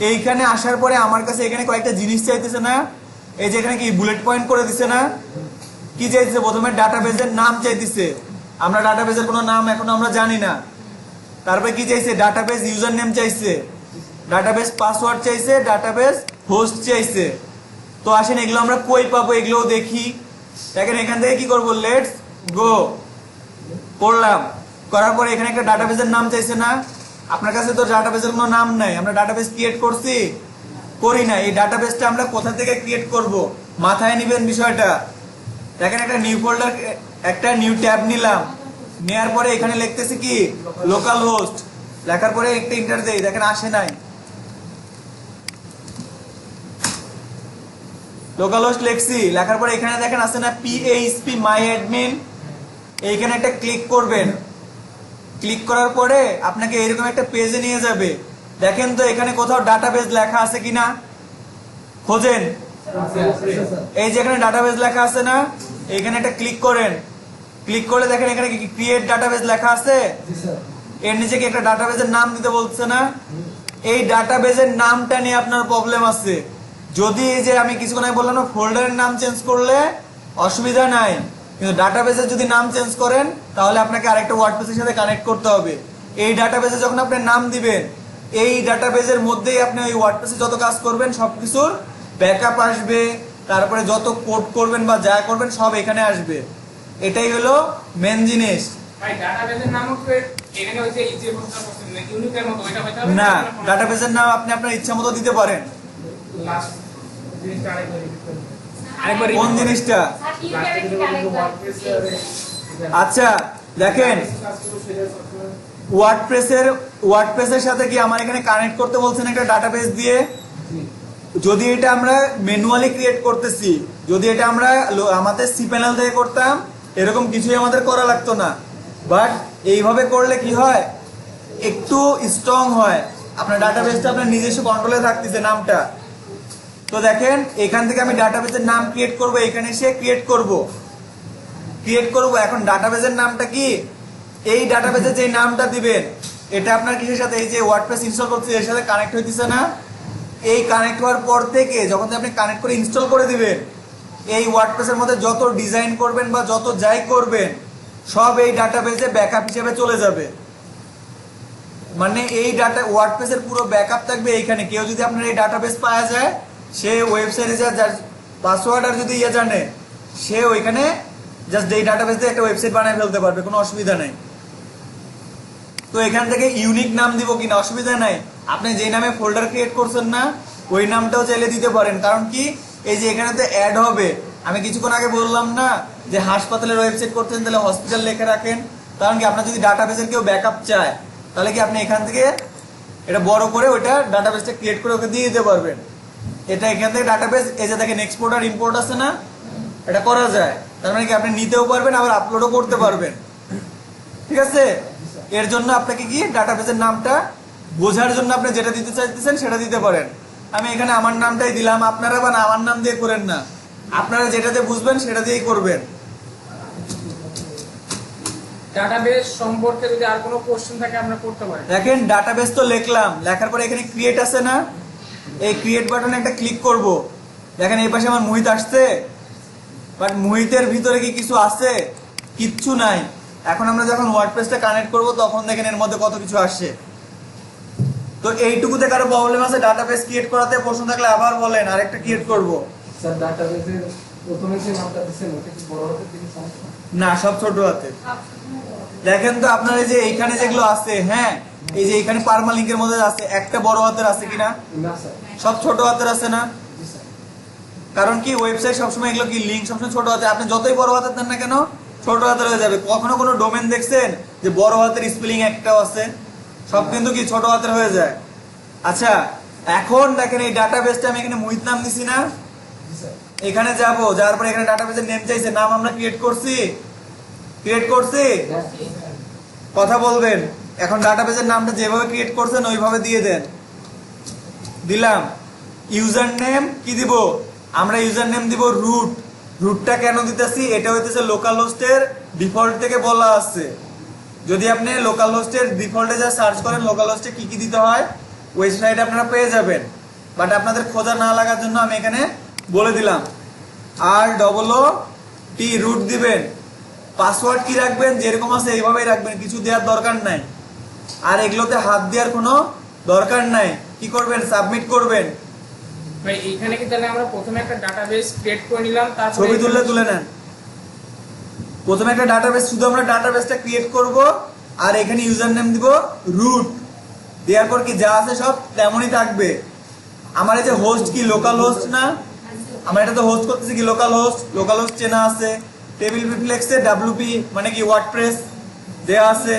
এইখানে আসার পরে আমার কাছে এখানে কয়েকটা জিনিস চাইতেছে না, এই যে এখানে কি বুলেট পয়েন্ট করে দিছে না, কি চাইতেছে? প্রথমে ডাটাবেজের নাম চাইতেছে, আমরা ডাটাবেজের কোনো নাম এখনো আমরা জানি না। তারপরে কি চাইছে? ডাটাবেজ ইউজার নেম চাইছে, ডাটাবেজ পাসওয়ার্ড চাইছে, ডাটাবেজ হোস্ট চাইছে। তো আসেন এগুলো আমরা কই পাবো এগুলোও দেখি। দেখেন এখান থেকে কি করবো, লেটস গো করলাম, করার পরে এখানে একটা ডাটাবেজের নাম চাইছে না। আপনার কাছে তো ডাটাবেজের কোনো নাম নাই, আমরা ডাটাবেজ ক্রিয়েট করছি? করি না। এই ডাটাবেজটা আমরা কোথা থেকে ক্রিয়েট করব, মাথায় নিবেন বিষয়টা। দেখেন একটা নিউ ফোল্ডার, একটা নিউ ট্যাব নিলাম, নেওয়ার পরে এখানে লিখতেছি কি লোকাল হোস্ট, লেখার পরে একটা এন্টার দেই, দেখেন আসে নাই। লোকাল হোস্ট লিখছি, লেখার পরে এখানে দেখেন আসে না PHP মাই অ্যাডমিন, এইখানে একটা ক্লিক করবেন। ক্লিক করার পরে আপনাকে এরকম একটা পেজে নিয়ে যাবে। দেখেন তো এখানে কোথাও ডাটাবেজ লেখা আছে কিনা, খোঁজেন। এই যে এখানে ডাটাবেজ লেখা আছে না, এইখানে একটা ক্লিক করেন। ক্লিক করলে দেখেন এখানে কি ক্রিয়েট ডাটাবেজ লেখা আছে, এর নিচে কি একটা ডাটাবেজের নাম দিতে বলছে না। এই ডাটাবেজের নামটা নিয়ে আপনার প্রবলেম আছে। যদি এই যে আমি কিছুক্ষণ আগে বললাম না ফোল্ডারের নাম চেঞ্জ করলে অসুবিধা নাই, কিন্তু ডাটাবেজের যদি নাম চেঞ্জ করেন তাহলে আপনাকে আরেকটা ওয়ার্ডপ্রেসের সাথে কানেক্ট করতে হবে। এই ডাটাবেজে যখন আপনি নাম দিবেন, এই ডাটাবেজের মধ্যেই আপনি ওই ওয়ার্ডপ্রেসে যত কাজ করবেন সবকিছুর ব্যাকআপ আসবে, তারপরে যত কোড করবেন বা যা করবেন সব এখানে আসবে। এটাই হলো মেন জিনিস। ভাই ডাটাবেজের নামও কি এখানে হইছে এই যে প্রশ্ন করছেন না ইউনিকের মতো ওইটা হইতে হবে না, ডাটাবেজের নাম আপনি আপনার ইচ্ছা মতো দিতে পারেন। লাস্ট জিনিসটা আরেকবার কোন জিনিসটা? আচ্ছা দেখেন ওয়ার্ডপ্রেসের সাথে কি আমার এখানে কানেক্ট করতে বলছেন একটা ডাটাবেজ দিয়ে। যদি এটা আমরা ম্যানুয়ালি ক্রিয়েট করতেছি, যদি এটা আমরা আমাদের সি প্যানেল থেকে করতাম, এরকম কিছুই আমাদের করা লাগতো না। বাট এইভাবে করলে কি হয়, একটু স্ট্রং হয়, আপনার ডাটাবেসটা আপনার নিজস্ব কন্ট্রোলে থাকতেছে নামটা। তো দেখেন এখান থেকে আমি ডাটাবেসের নাম ক্রিয়েট করব, এখানে এসে ক্রিয়েট করব। এখন ডাটাবেসের নামটা কি, এই ডাটাবেসে যে নামটা দিবেন এটা আপনার কিসের সাথে, এই যে ওয়ার্ডপ্রেস ইনস্টল করতে এর সাথে কানেক্ট হইতেছে না? এই কানেক্ট হওয়ার পর থেকে যখন আপনি কানেক্ট করে ইনস্টল করে দিবেন, এই ওয়ার্ডপ্রেসের মধ্যে যত ডিজাইন করবেন বা যত যাই করবেন সব এই ডাটাবেসে ব্যাকআপ হিসেবে চলে যাবে। মানে এই ডাটা ওয়ার্ডপ্রেসের পুরো ব্যাকআপ থাকবে এইখানে। কেউ যদি আপনার এই ডাটাবেস পাওয়া যায়, সে ওয়েবসাইটে যার পাসওয়ার্ড আর যদি জানে, সে ওইখানে জাস্ট এই ডাটাবেস দিয়ে একটা ওয়েবসাইট বানিয়ে ফেলতে পারবে, কোনো অসুবিধা নেই। তো এখান থেকে ইউনিক নাম দিব কিনা অসুবিধা নাই, আপনি যেই নামে ফোল্ডার ক্রিয়েট করছেন না ওই নামটাও চাইলে দিতে পারেন। কারণ কি, এই যে এখানে তো অ্যাড হবে, আমি কিছুক্ষণ আগে বললাম না যে হাসপাতালের ওয়েবসাইট করতেন তাহলে হসপিটাল লেখে রাখেন। কারণ কি, আপনার যদি ডাটাবেসের কেউ ব্যাকআপ চায় তাহলে কি আপনি এখান থেকে এটা বড় করে ওইটা ডাটাবেসটা ক্রিয়েট করে ওকে দিয়ে দিতে পারবেন। এটা এখান থেকে ডাটাবেস, এই যে দেখেন এক্সপোর্ট আর ইম্পোর্ট আছে না, এটা করা যায়। তার মানে কি আপনি নিতেও পারবেন আবার আপলোডও করতে পারবেন। ঠিক আছে, এর জন্য আপনাকে কি ডাটাবেসের নামটা বোঝার জন্য আপনি যেটা দিতে চাইতেছেন সেটা দিতে পারেন। আমি এখানে আমার নামটাই দিলাম, আপনারা বা আমার নাম দিয়ে করেন না, আপনারা যেটাতে বুঝবেন সেটা দিয়েই করবেন। ডাটাবেস সম্পর্কে যদি আর কোনো কোশ্চেন থাকে আমরা করতে পারি। দেখেন ডাটাবেস তো লিখলাম, লেখার পরে এখানে ক্রিয়েট আছে না, এই ক্রিয়েট বাটনে একটা ক্লিক করব। দেখেন এই পাশে আমার মুহিত আসছে, বাট মুহিতের ভিতরে কি কিছু আছে? কিচ্ছু নাই। এখন আমরা যখন ওয়ার্ডপ্রেসটা কানেক্ট করব তখন দেখেন এর মধ্যে কত কিছু আসছে। তো এইটুকুতে কারো প্রবলেম আছে ডাটাবেস ক্রিয়েট করাতে? প্রশ্ন থাকলে আবার বলেন, আরেকটা ক্রিয়েট করব। স্যার ডাটাবেসের প্রথমে যে নামটা দিছেন ওটা কি বড় হাতের দিকে সমস্যা? না, সব ছোট হাতে। দেখেন তো আপনার এই যে এইখানে যেগুলো আছে, হ্যাঁ এই যে এইখানে পারমালিংকের মধ্যে আছে, একটা বড় হাতের আছে কিনা? না স্যার। সব ছোট হাতের আছে না? জি স্যার। কারণ কি, ওয়েবসাইট সবসময় এগুলো কি লিঙ্ক সবসময় ছোট হাতে, আপনি যতই বড় হাতের দেন না কেন ছোট হাতের হয়ে যাবে। কখনো কোনো ডোমেন দেখছেন যে বড় হাতের স্পেলিং একটাও আছে? সব কিন্তু কি ছোট হাতের হয়ে যায়। আচ্ছা, এখন দেখেন এই ডাটাবেসটা আমি এখানে মুহিত নাম দিছি না, জি স্যার। এখানে যাব, যাওয়ার পরে এখানে ডাটাবেসের নেম চাইছে, নাম আমরা ক্রিয়েট করছি, ক্রিয়েট করছি, কথা বলবেন। এখন ডাটাবেসের নামটা যেভাবে ক্রিয়েট করছেন ওইভাবে দিয়ে দেন। দিলাম। ইউজার নেম কি দিব? আমরা ইউজার নেম দিব রুট। রুটটা কেন দিতেছি? এটা হইতেছে লোকাল হোস্টের ডিফল্ট থেকে বলা আছে। যদি আপনি লোকাল হোস্টের ডিফল্টে যা সার্চ করেন লোকাল হোস্টে কি কি দিতে হয় ওয়েবসাইটে আপনারা পেয়ে যাবেন, বাট আপনাদের খোঁজা না লাগার জন্য আমি এখানে বলে দিলাম। ROOT রুট দিবেন। পাসওয়ার্ড কি রাখবেন? যেরকম আছে এইভাবেই রাখবেন, কিছু দেওয়ার দরকার নাই। আর এগুলোতে হাত দেওয়ার কোনো দরকার নাই। কি করবেন? সাবমিট করবেন। ভাই এইখানে কি তাহলে আমরা প্রথমে একটা ডাটাবেস ক্রিয়েট করে নিলাম, তারপর ছবি তুলে নেন। প্রথমে একটা ডাটাবেস, শুধু আমরা ডাটাবেসটা ক্রিয়েট করব, আর এখানে ইউজার নেম দিব রুট। দেওয়ার পর কি যা আছে সব তেমনই থাকবে। আমার এই যে হোস্ট কি লোকাল হোস্ট না, আমরা এটা তো হোস্ট করতেছি কি লোকাল হোস্ট। লোকাল হোস্ট চেনা আছে। টেবিল প্রিফ্লেক্সে WP মানে কি ওয়ার্ডপ্রেস দেয়া আছে।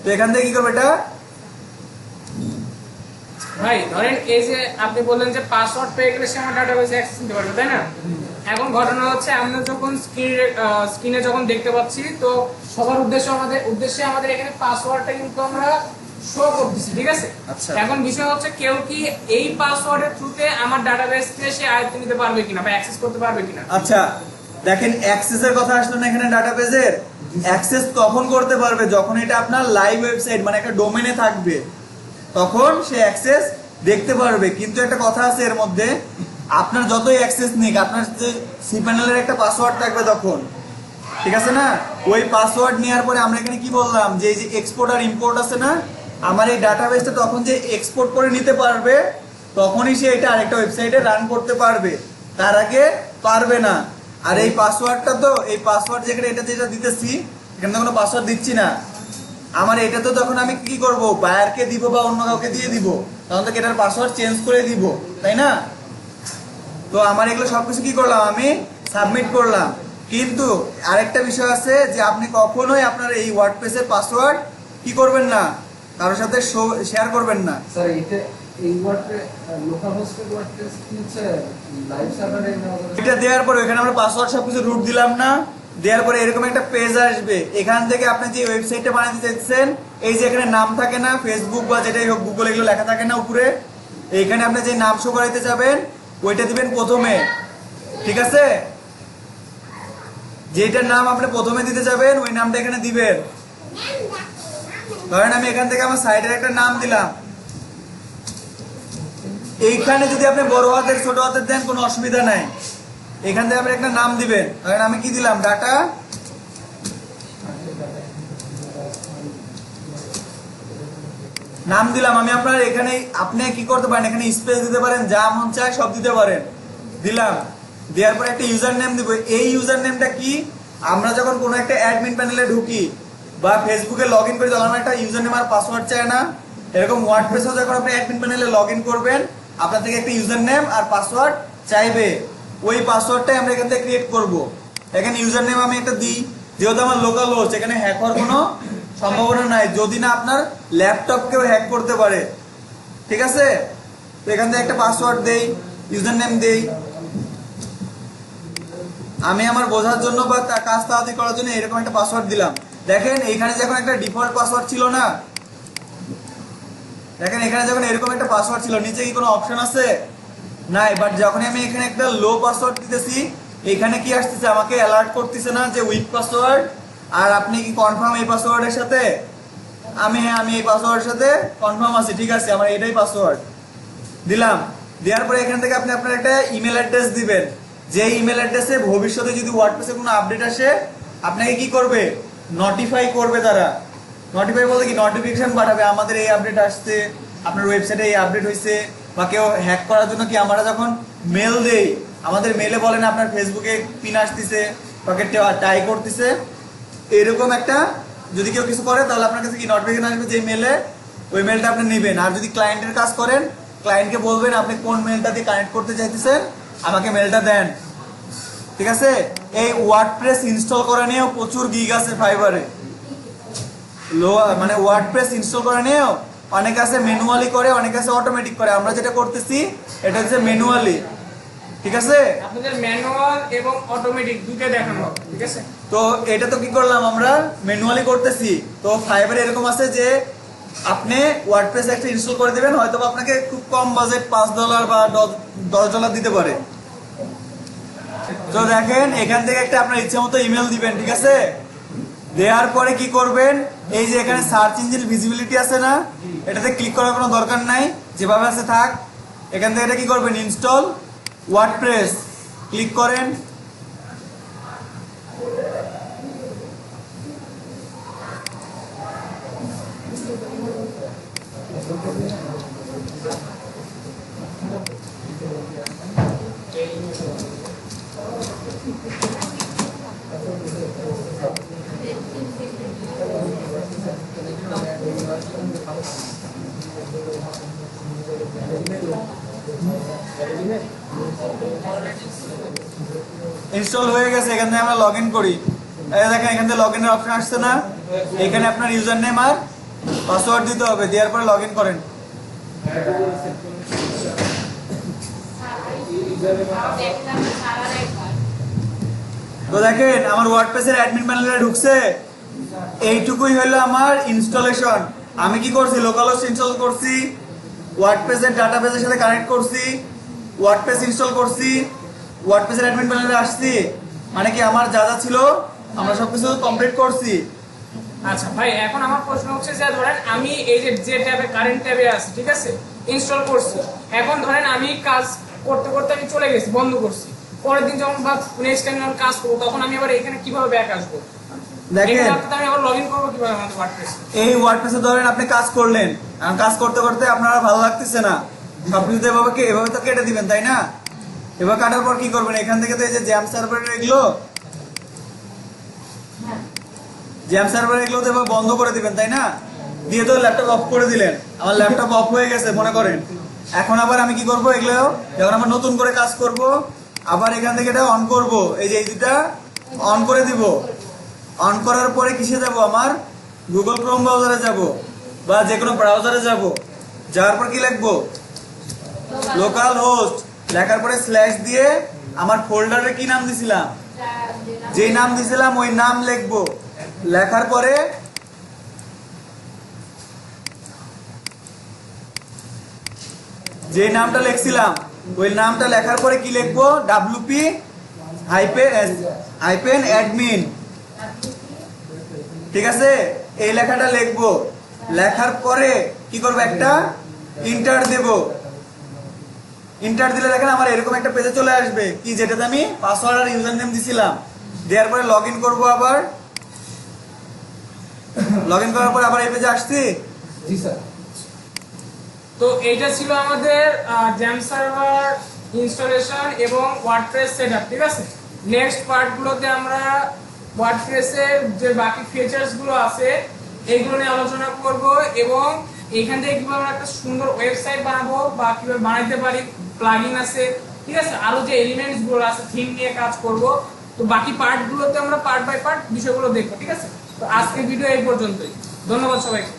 তো এখান থেকে কি করবে এটা? ভাই ধরেন এই যে আপনি বললেন যে পাসওয়ার্ড পেয়ে গেলে সে আমার ডাটাবেসে অ্যাক্সেস নিতে পারবে, তাই না? এখন ঘটনা হচ্ছে আমরা যখন স্ক্রিনে যখন দেখতে পাচ্ছি, তো সবার উদ্দেশ্যে আমাদের এখানে পাসওয়ার্ডটা কিন্তু আমরা শো করতেছি, ঠিক আছে? আচ্ছা। এখন বিষয় হচ্ছে কেউ কি এই পাসওয়ার্ডের থ্রুতে আমার ডাটাবেসকে সে আয়ত্তে নিতে পারবে কিনা বা অ্যাক্সেস করতে পারবে কিনা? আচ্ছা, দেখেন অ্যাক্সেসের কথা আসলো না এখানে ডাটাবেসের। অ্যাক্সেস তখন করতে পারবে যখন এটা আপনার লাইভ ওয়েবসাইট মানে একটা ডোমেনে থাকবে, তখন সে অ্যাক্সেস দেখতে পারবে। কিন্তু একটা কথা আছে এর মধ্যে, আপনার যতই অ্যাক্সেস নিক, আপনার যে cPanel-এর একটা পাসওয়ার্ড থাকবে তখন, ঠিক আছে না? ওই পাসওয়ার্ড নেওয়ার পরে আমরা এখানে কি বললাম যে এই যে এক্সপোর্ট আর ইম্পোর্ট আছে না, আমার এই ডাটাবেসটা তখন যে এক্সপোর্ট করে নিতে পারবে তখনই সে এটা আরেকটা ওয়েবসাইটে রান করতে পারবে, তার আগে পারবে না। আর এই পাসওয়ার্ডটা তো, এই পাসওয়ার্ড যেখানে এটা যেটা দিতেছি এখানে তো কোনো পাসওয়ার্ড দিচ্ছি না। আমার এটা তো তখন আমি কি করব, বায়ারকে দিব বা অন্য কাউকে দিয়ে দিব, তখন তো এটার পাসওয়ার্ড চেঞ্জ করে দিব, তাই না? তো আমার এগুলো সবকিছু কি করলাম, আমি সাবমিট করলাম। কিন্তু আরেকটা বিষয় আছে যে আপনি কখনোই আপনার এই ওয়ার্ডপ্রেসের পাসওয়ার্ড কি করবেন না, কারোর সাথে শেয়ার করবেন না। স্যার এই ওয়ার্ডপ্রেস লোকাল হোস্টের ওয়ার্ডপ্রেস কি হচ্ছে লাইভ সার্ভারে এটা দেওয়ার পরে এখানে আমরা পাসওয়ার্ড সবকিছু রুট দিলাম না, দেওয়ার পরে এরকম একটা পেজ আসবে। এখান থেকে আপনি যে ওয়েবসাইটটা বানাতে চাইছেন, এই যে এখানে নাম থাকে না, ফেসবুক বা যেটাই হোক গুগল এগুলো লেখা থাকে না উপরে, এইখানে আপনি যে নাম শো করাইতে যাবেন ওইটা দিবেন প্রথমে, ঠিক আছে? যেটার নাম আপনি প্রথমে দিতে যাবেন ওই নামটা এখানে দিবেন। ধরেন আমি এখান থেকে আমার সাইডের একটা নাম দিলাম। এইখানে যদি আপনি বড় হাতের ছোট হাতের দেন কোনো অসুবিধা নাই। এখান থেকে আপনি একটা নাম দিবেন। ধরেন আমি কি দিলাম, ডাটা নাম দিলাম আমি। আপনার এখানে আপনি কি করতে পারেন, এখানে স্পেস দিতে পারেন, যা মন চায় সব দিতে পারেন। দিলাম, দেওয়ার পরে একটা ইউজার নেম দিব। এই ইউজার নেমটা কি, আমরা যখন কোনো একটা অ্যাডমিন প্যানেলে ঢুকি বা ফেসবুকে লগ ইন করি তখন আমরা একটা ইউজার নেম আর পাসওয়ার্ড চাই না? এরকম ওয়ার্ডপ্রেসেও যখন আপনি অ্যাডমিন প্যানেলে লগ ইন করবেন আপনার থেকে একটা ইউজার নেম আর পাসওয়ার্ড চাইবে। ওই পাসওয়ার্ডটাই আমরা এখান থেকে ক্রিয়েট করব। এখানে ইউজার নেম আমি একটা দিই, যেহেতু আমার লোকাল হোস্ট এখানে হ্যাক হওয়ার কোনো সম্ভাবনা নাই, যদি না আপনার ল্যাপটপকেও হ্যাক করতে পারে। ঠিক আছে, তো এখান থেকে একটা পাসওয়ার্ড দেই, ইউজার নেম দেই। আমি আমার বোঝার জন্য বা কাজ তাড়াতাড়ি করার জন্য এরকম একটা পাসওয়ার্ড দিলাম। দেখেন এখানে যখন একটা ডিফল্ট পাসওয়ার্ড ছিল না, দেখেন এখানে যখন এরকম একটা পাসওয়ার্ড ছিল, নিচে কি কোনো অপশন আছে? নাই। বাট যখন আমি এখানে একটা লো পাসওয়ার্ড দিতেছি এখানে কি আসতেছে, আমাকে অ্যালার্ট করতেছে না যে উইক পাসওয়ার্ড, আর আপনি কি কনফার্ম এই পাসওয়ার্ডের সাথে? আমি এই পাসওয়ার্ডের সাথে কনফার্ম আছি, ঠিক আছে, আমার এটাই পাসওয়ার্ড দিলাম। দেওয়ার পরে এখান থেকে আপনি আপনার একটা ইমেল অ্যাড্রেস দিবেন, যে ইমেল অ্যাড্রেসে ভবিষ্যতে যদি ওয়ার্ডপ্রেসে কোনো আপডেট আসে আপনাকে কি করবে, নোটিফাই করবে। তারা নোটিফাই বলতে কি, নোটিফিকেশন পাঠাবে, আমাদের এই আপডেট আসছে, আপনার ওয়েবসাইটে এই আপডেট হয়েছে। বা কেউ হ্যাক করার জন্য কি আমরা যখন মেল দেই, আমাদের মেলে বলেন আপনার ফেসবুকে পিন আসতেছে বা টাই করতেছে, এরকম একটা যদি কেউ কিছু করে তাহলে আপনার কাছে কি নোটিফিকেশন আসবে যে মেলে, ওই মেলটা আপনি নেবেন। আর যদি ক্লায়েন্টের কাজ করেন ক্লায়েন্টকে বলবেন আপনি কোন মেলটা দিয়ে কানেক্ট করতে চাইতেছেন, আমাকে মেলটা দেন। ঠিক আছে, এই ওয়ার্ডপ্রেস ইনস্টল করা নিয়েও প্রচুর গিগ আছে ফাইবারে। মানে ওয়ার্ডপ্রেস ইনস্টল করা নিয়েও অনেক আছে ম্যানুয়ালি করে, অনেক আছে অটোমেটিক করে। আমরা যেটা করতেছি এটা হচ্ছে ম্যানুয়ালি। ঠিক আছে, আপনাদের ম্যানুয়াল এবং অটোমেটিক দুটো দেখানো হবে। ঠিক আছে, তো এটা তো কি করলাম, আমরা ম্যানুয়ালি করতেছি। তো ফাইবারে এরকম আছে যে আপনি ওয়ার্ডপ্রেস একটা ইনস্টল করে দিবেন, হয়তো আপনাকে খুব কম বাজেট $5 বা $10 দিতে পারে। তো দেখেন এখান থেকে একটা আপনার ইচ্ছে মতো ইমেল দিবেন। ঠিক আছে, দেওয়ার পরে কি করবেন, এই যে এখানে সার্চ ইঞ্জিন ভিজিবিলিটি আছে না, এটাতে ক্লিক করার কোনো দরকার নাই, যেভাবে আছে থাক। এখান থেকে এটা কি করবেন, ইনস্টল ওয়ার্ডপ্রেস ক্লিক করেন। ইনস্টল হয়ে গেছে, এখান থেকে আমরা লগ ইন করি। দেখেন এখান থেকে লগ ইনের অপশন আসছে না, এখানে আপনার ইউজার নেম আর পাসওয়ার্ড দিতে হবে, দেওয়ার পরে লগ ইন করেন। তো দেখেন আমার ওয়ার্ডপ্রেসের অ্যাডমিন প্যানেলে ঢুকছে। এইটুকুই হলো আমার ইনস্টলেশন। আমি কি করছি, লোকাল হোস্ট ইনস্টল করছি, ওয়ার্ডপ্রেসের ডাটাবেসের সাথে কানেক্ট করছি, ওয়ার্ডপ্রেস ইনস্টল করছি, ওয়ার্ডপ্রেসের অ্যাডমিন প্যানেলে আসছি। মানে কি আমার যা যা ছিল আমরা সবকিছু কমপ্লিট করছি। আচ্ছা ভাই, এখন আমার প্রশ্ন হচ্ছে যে ধরেন আমি এই যে ট্যাবে কারেন্ট ট্যাবে আছি, ঠিক আছে, ইনস্টল করছি। এখন ধরেন আমি কাজ করতে করতে আমি চলে গেছি, বন্ধ করছি। পরের দিন যখন বা নেক্সট টাইম যখন কাজ করবো তখন আমি আবার এখানে কিভাবে ব্যাক আসবো? দেখেন আমি আবার লগইন করবো কিভাবে আমাদের ওয়ার্ডপ্রেসে? এই ওয়ার্ডপ্রেসে ধরেন আপনি কাজ করলেন, কাজ করতে করতে আপনারা ভালো লাগতেছে না, সবকিছু এভাবে তো কেটে দিবেন, তাই না? এবার কাটার পর কি করবেন, এখান থেকে তো এই যে জ্যাম সার্ভার এগুলো তো এবার বন্ধ করে দিবেন, তাই না? দিয়ে তো ল্যাপটপ অফ করে দিলেন, আমার ল্যাপটপ অফ হয়ে গেছে মনে করেন। এখন আবার আমি কি করব, এগুলো যখন আমরা নতুন করে কাজ করব আবার এখান থেকে এটা অন করব, এই যে এই দুটা অন করে দিব। অন করার পরে কিসে যাব, আমার গুগল ক্রোম ব্রাউজারে যাব বা যে কোনো ব্রাউজারে যাব। যাওয়ার পর কি লিখবো, লোকাল হোস্ট লেখার পরে স্ল্যাশ দিয়ে আমার ফোল্ডারে কি নাম দিছিলাম, যে নাম দিছিলাম ওই নাম লিখবো। লেখার পরে যে নামটা লিখছিলাম ওই নামটা লেখার পরে কি লিখবো, wp-admin। ঠিক আছে, এই লেখাটা লিখবো। লেখার পরে কি করব, একটা ইন্টার দেব। ইন্টার দিলে দেখেন আমার এরকম একটা পেজে চলে আসবে, কি যেটাতে আমি পাসওয়ার্ড আর ইউজার নেম দিছিলাম। দেওয়ার পরে লগ ইন করবো, আবার লগ ইন করার পরে আবার এই পেজে আসছি। জি স্যার। তো এইটা ছিল আমাদের জ্যাম সার্ভার ইনস্টলেশন এবং ওয়ার্ডপ্রেস সেটআপ, ঠিক আছে। নেক্সট পার্টগুলোতে আমরা ওয়ার্ডপ্রেসের যে বাকি ফিচার্স গুলো আছে এইগুলো নিয়ে আলোচনা করব, এবং এখান থেকে কিভাবে আমরা একটা সুন্দর ওয়েবসাইট বানাবো বা কিভাবে বানাইতে পারি, প্লাগইন আছে, ঠিক আছে, আরো যে এলিমেন্টস গুলো আছে থিম নিয়ে কাজ করব। তো বাকি পার্টগুলোতে আমরা পার্ট বাই পার্ট বিষয়গুলো দেখবো, ঠিক আছে। তো আজকের ভিডিও এই পর্যন্তই, ধন্যবাদ সবাইকে।